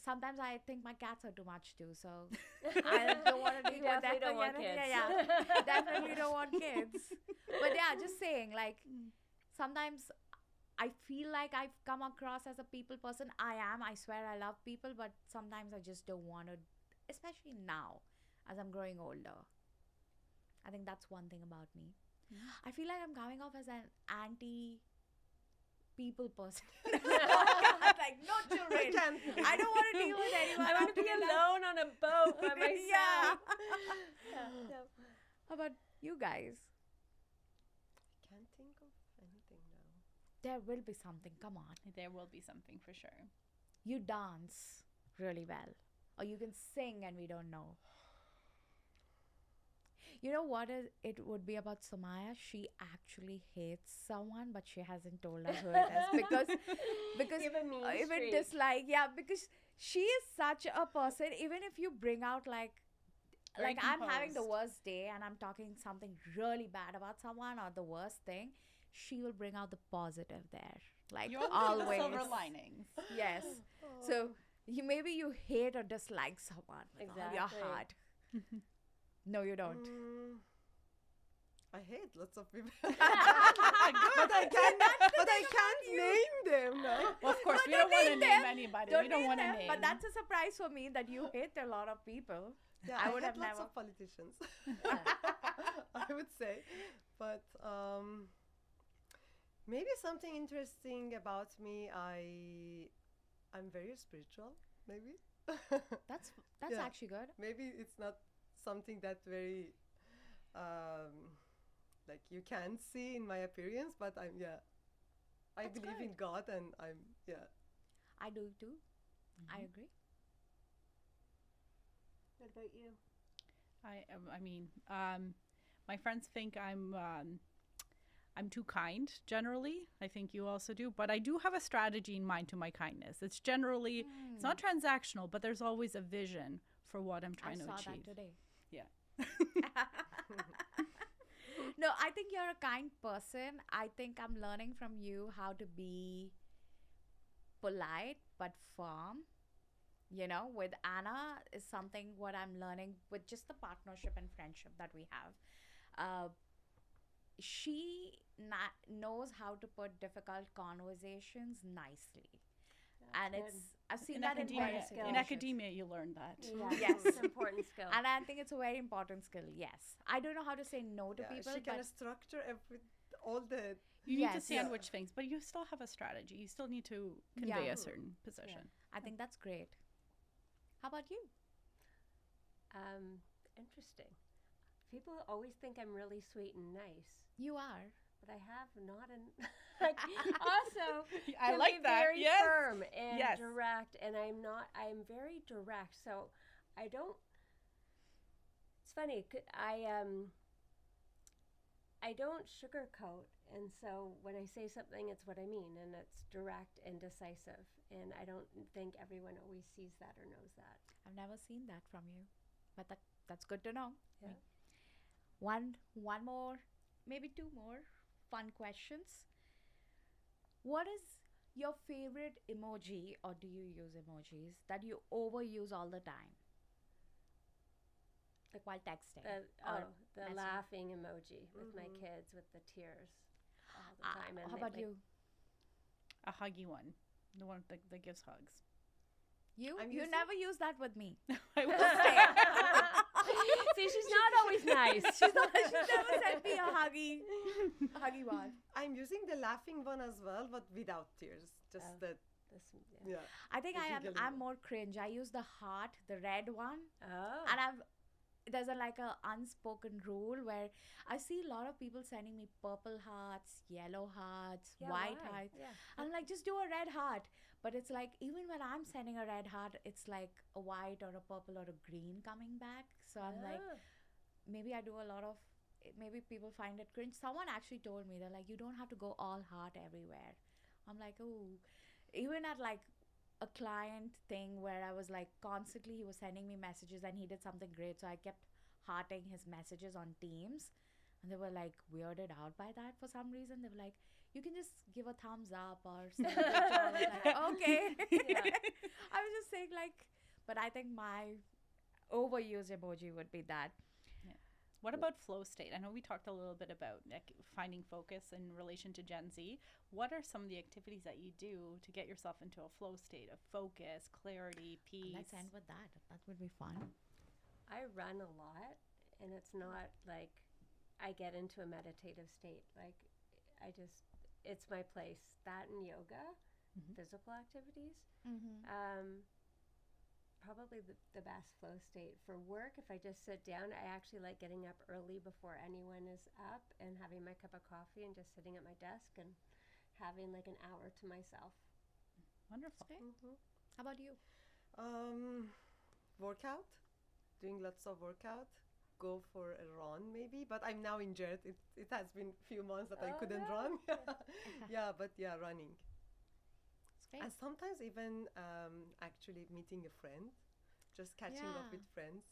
Sometimes I think my cats are too much too, so I don't want to deal with that. Definitely don't want kids. Yeah, definitely don't want kids. But yeah, just saying, like, sometimes I feel like I've come across as a people person. I swear I love people, but sometimes I just don't want to, especially now as I'm growing older. I think that's one thing about me. I feel like I'm coming off as an anti-people person. Like, no children. I don't want to deal with anyone. I want to be alone on a boat by myself. Yeah. No. How about you guys? I can't think of anything now. There will be something. Come on. there will be something for sure. You dance really well. Or you can sing and we don't know. You know what it would be about Somayesh? She actually hates someone, but she hasn't told us who it is. Because You have a mean even streak. dislike, yeah, because she is such a person. Even if you bring out like Very I'm having the composed. worst day and I'm talking something really bad about someone or the worst thing, she will bring out the positive there. Like You always always. silver linings. Yes. So maybe you hate or dislike someone with all your Exactly. heart. No, you don't. I hate lots of people. but I can't name them now. Well, of course, But we don't want to name name them. anybody. Don't We don't name want to them, name. but that's a surprise for me that you hate a lot of people. Yeah, I I would hate have lots never. of politicians. I would say, but maybe something interesting about me. I'm very spiritual. Maybe. That's Yeah. actually good. Maybe it's not something that very like you can see in my appearance, but I That's believe good. in God, and I do too. I agree. What about you? I mean, my friends think I'm too kind generally. I think you also do, but I do have a strategy in mind to my kindness. It's generally it's not transactional, but there's always a vision for what I'm I trying to saw achieve. that today. Yeah. No, I think you're a kind person. I think I'm learning from you how to be polite but firm. You know, with Anna is something what I'm learning with just the partnership and friendship that we have. She knows how to put difficult conversations nicely. And good. I've seen In that in academia, various skill. in relationships. academia, you learn that. Yeah. Yes. It's an important skill. And I think it's a very important skill. Yes, I don't know how to say no to people, she can but structure all the. You need to Yes. sandwich things, but you still have a strategy. You still need to convey Yeah. a certain position. I think that's great. How about you? Interesting. People always think I'm really sweet and nice. You are. but I have not an like also I can like be that. very Yes. firm and Yes. direct, and I'm very direct, so I don't. It's funny. I don't sugarcoat, and so when I say something, it's what I mean, and it's direct and decisive. And I don't think everyone always sees that or knows that. I've never seen that from you, but that's good to know. Yeah. One more, maybe two more fun questions. What is your favorite emoji, or do you use emojis that you overuse all the time, like while texting? or The messaging? laughing emoji with my kids with the tears all the time. And How about you? A huggy one, the one that gives hugs. You I'm you using- never use that with me. I will See, she's not always nice. She's never sent me a huggy one. I'm using the laughing one as well, but without tears. Just Oh. that, Yeah. yeah. I think The I'm giggling I'm one. more cringe. I use the heart, the red one, Oh. and there's like a unspoken rule where I see a lot of people sending me purple hearts, yellow hearts, Yeah, white why? hearts. Yeah. I'm like, just do a red heart. But it's like, even when I'm sending a red heart, it's like a white or a purple or a green coming back. So I'm like, Oh. maybe I do a lot of, maybe people find it cringe. Someone actually told me, they're like, you don't have to go all heart everywhere. I'm like, oh, even at like a client thing where I was like constantly, he was sending me messages and he did something great. So I kept hearting his messages on Teams. And they were like weirded out by that for some reason. They were like, you can just give a thumbs up or send a picture. I was like, okay. Yeah. I was just saying like, but I think my overused emoji would be that. What about flow state? I know we talked a little bit about like finding focus in relation to Gen Z. What are some of the activities that you do to get yourself into a flow state of focus, clarity, peace? Let's end with that. That would be fun. I run a lot, and it's not like I get into a meditative state. Like, it's my place. That and yoga, physical activities. Mm-hmm. Probably the best flow state. For work, if I just sit down, I actually like getting up early before anyone is up and having my cup of coffee and just sitting at my desk and having like an hour to myself. Wonderful. Okay. How about you? Workout, doing lots of workout. Go for a run maybe, but I'm now injured. It has been a few months that I Oh, couldn't no. run. Yeah, but yeah, running. It's great. And sometimes even actually meeting a friend, just catching up Yeah. with friends.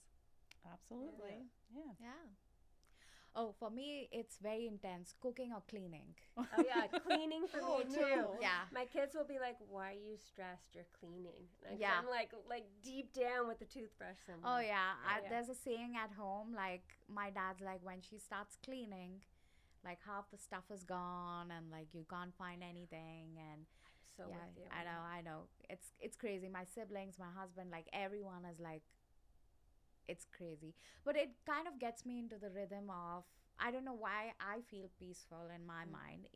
Absolutely. Yeah. Yeah. Oh, for me, it's very intense. Cooking or cleaning. Oh yeah, cleaning for Oh, me too. no. Yeah. My kids will be like, "Why are you stressed? You're cleaning." And Yeah. I'm like deep down with the toothbrush somewhere. Oh yeah. Yeah. There's a saying at home, like my dad's like, when she starts cleaning, like half the stuff is gone and like you can't find anything. And So yeah, with you. I know. It's crazy. My siblings, my husband, like everyone is like, it's crazy. But it kind of gets me into the rhythm of, I don't know why I feel peaceful in my mind.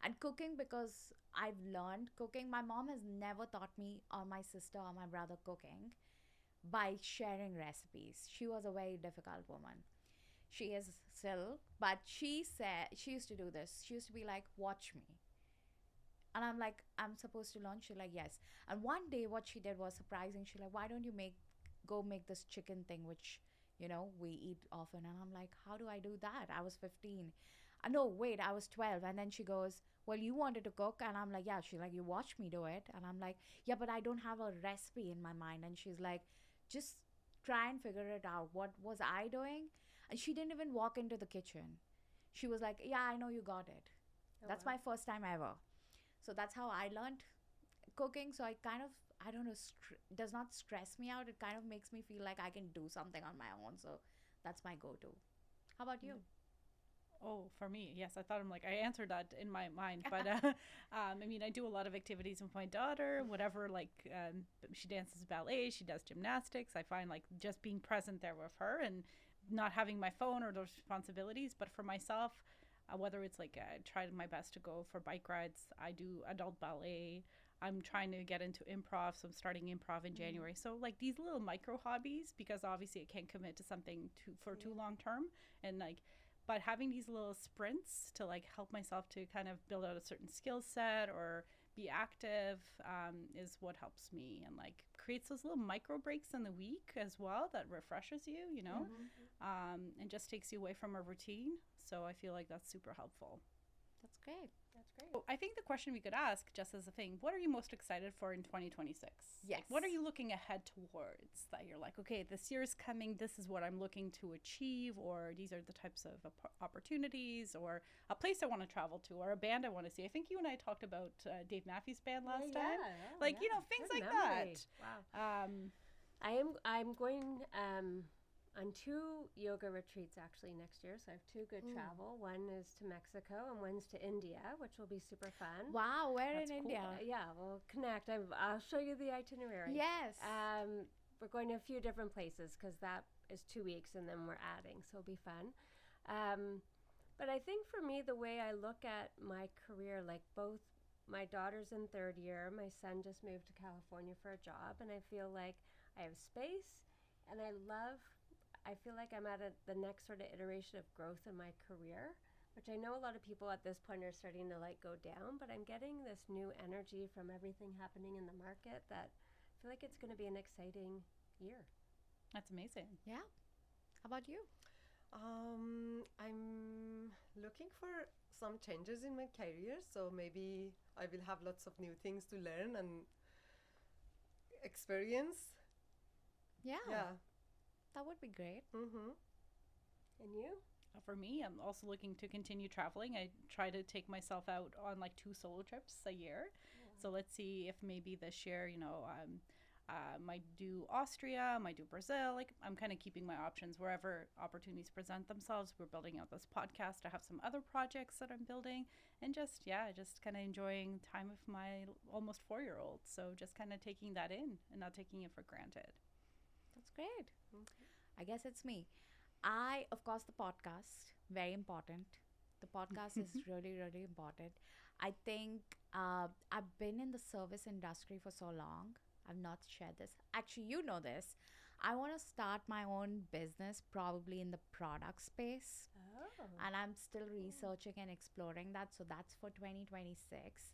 And cooking, because I've learned cooking. My mom has never taught me or my sister or my brother cooking by sharing recipes. She was a very difficult woman. She is still, but she said she used to do this. She used to be like, watch me. And I'm like, I'm supposed to learn. She's like, yes. And one day what she did was surprising. She's like, why don't you go make this chicken thing, which, we eat often. And I'm like, how do I do that? I was 15. No, wait, I was 12. And then she goes, well, you wanted to cook. And I'm like, yeah. She's like, you watched me do it. And I'm like, yeah, but I don't have a recipe in my mind. And she's like, just try and figure it out. What was I doing? And she didn't even walk into the kitchen. She was like, yeah, I know you got it. Oh, That's wow. my first time ever. So that's how I learned cooking. So I kind of, I don't know, does not stress me out. It kind of makes me feel like I can do something on my own. So that's my go-to. How about you? Oh, for me, yes. I thought I answered that in my mind, but I mean, I do a lot of activities with my daughter. Whatever, she dances ballet, she does gymnastics. I find like just being present there with her and not having my phone or those responsibilities. But for myself, whether it's like I try my best to go for bike rides, I do adult ballet. I'm trying to get into improv, so I'm starting improv in January. So like these little micro hobbies, because obviously I can't commit to something for too long term, and like but having these little sprints to like help myself to kind of build out a certain skill set or be active is what helps me, and like creates those little micro breaks in the week as well that refreshes you, you know, and just takes you away from a routine. So I feel like that's super helpful. That's great. That's great. So I think the question we could ask, just as a thing, what are you most excited for in 2026? Yes. Like, what are you looking ahead towards that you're like, okay, this year is coming, this is what I'm looking to achieve, or these are the types of opportunities, or a place I want to travel to, or a band I want to see. I think you and I talked about Dave Matthews Band last time. Like, you know, things Good like memory. that. Wow. I'm going on 2 yoga retreats actually next year. So I have 2 good travel. One is to Mexico and one's to India, which will be super fun. Wow, where That's in cool. India? Yeah, we'll connect. I'll show you the itinerary. Yes. We're going to a few different places because that is 2 weeks and then we're adding. So it'll be fun. But I think for me, the way I look at my career, like both my daughter's in 3rd year, my son just moved to California for a job, and I feel like I have space and I feel like I'm at the next sort of iteration of growth in my career, which I know a lot of people at this point are starting to like go down, but I'm getting this new energy from everything happening in the market that I feel like it's going to be an exciting year. That's amazing. Yeah. How about you? I'm looking for some changes in my career, so maybe I will have lots of new things to learn and experience. Yeah. Yeah. That would be great. And you? For me, I'm also looking to continue traveling. I try to take myself out on like 2 solo trips a year. So let's see if maybe this year, you know, might do Austria, might do Brazil. Like, I'm kind of keeping my options wherever opportunities present themselves. We're building out this podcast. I have some other projects that I'm building, and just kind of enjoying time with my almost 4-year-old. So just kind of taking that in and not taking it for granted. That's great. I guess it's me. Of course, the podcast, very important. The podcast is really, really important. I think I've been in the service industry for so long. I've not shared this. Actually, you know this. I want to start my own business, probably in the product space. Oh. And I'm still researching and exploring that. So that's for 2026.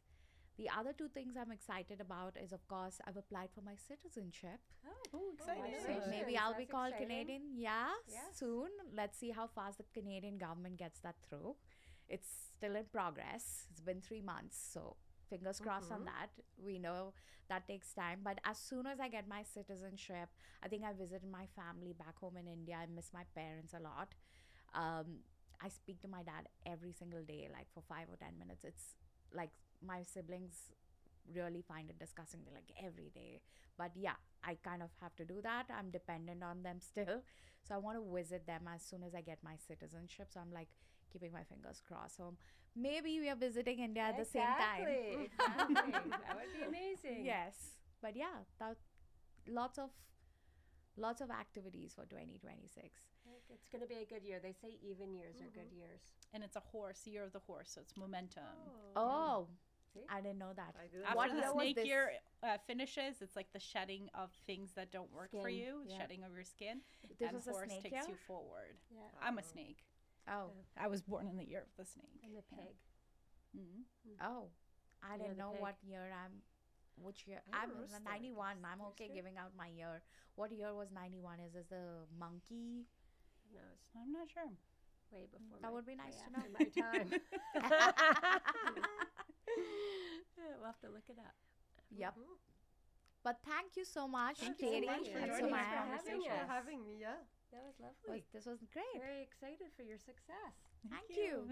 The other 2 things I'm excited about is, of course, I've applied for my citizenship. Oh, exciting. So Congratulations. maybe I'll be That's called exciting. Canadian. Yeah, Yes. soon. Let's see how fast the Canadian government gets that through. It's still in progress. It's been 3 months. So fingers crossed on that. We know that takes time. But as soon as I get my citizenship, I think I visited my family back home in India. I miss my parents a lot. I speak to my dad every single day, like for 5 or 10 minutes. It's like my siblings really find it disgusting. They're like every day. But yeah, I kind of have to do that. I'm dependent on them still. So I want to visit them as soon as I get my citizenship. So I'm like keeping my fingers crossed. So maybe we are visiting India at the same time. Exactly. That would be amazing. Yes. But yeah, that lots of activities for 2026. It's going to be a good year. They say even years are good years. And it's a horse, year of the horse, so it's momentum. Oh, See? I didn't know that. I didn't After What the year was snake this? year finishes, it's like the shedding of things that don't work for Skin, you, yeah. shedding of your skin. This and was a horse snake takes year? you forward. Yeah. I'm a snake. Oh, I was born in the year of the snake. And the pig. Mhm. oh, I Year didn't of the know pig. what year which year. Oh, I'm roasted. 91. I'm okay Roasted? giving out my year. What year was 91? Is this the monkey? No, it's I'm not sure. way before That my, would be nice way to know. after my time. We'll have to look it up. Yep. But thank you so much, Thank you so Katie much for and joining Thanks this for Somaya. having conversation, us. for having me. Yeah. That was lovely. This was great. Very excited for your success. Thank you.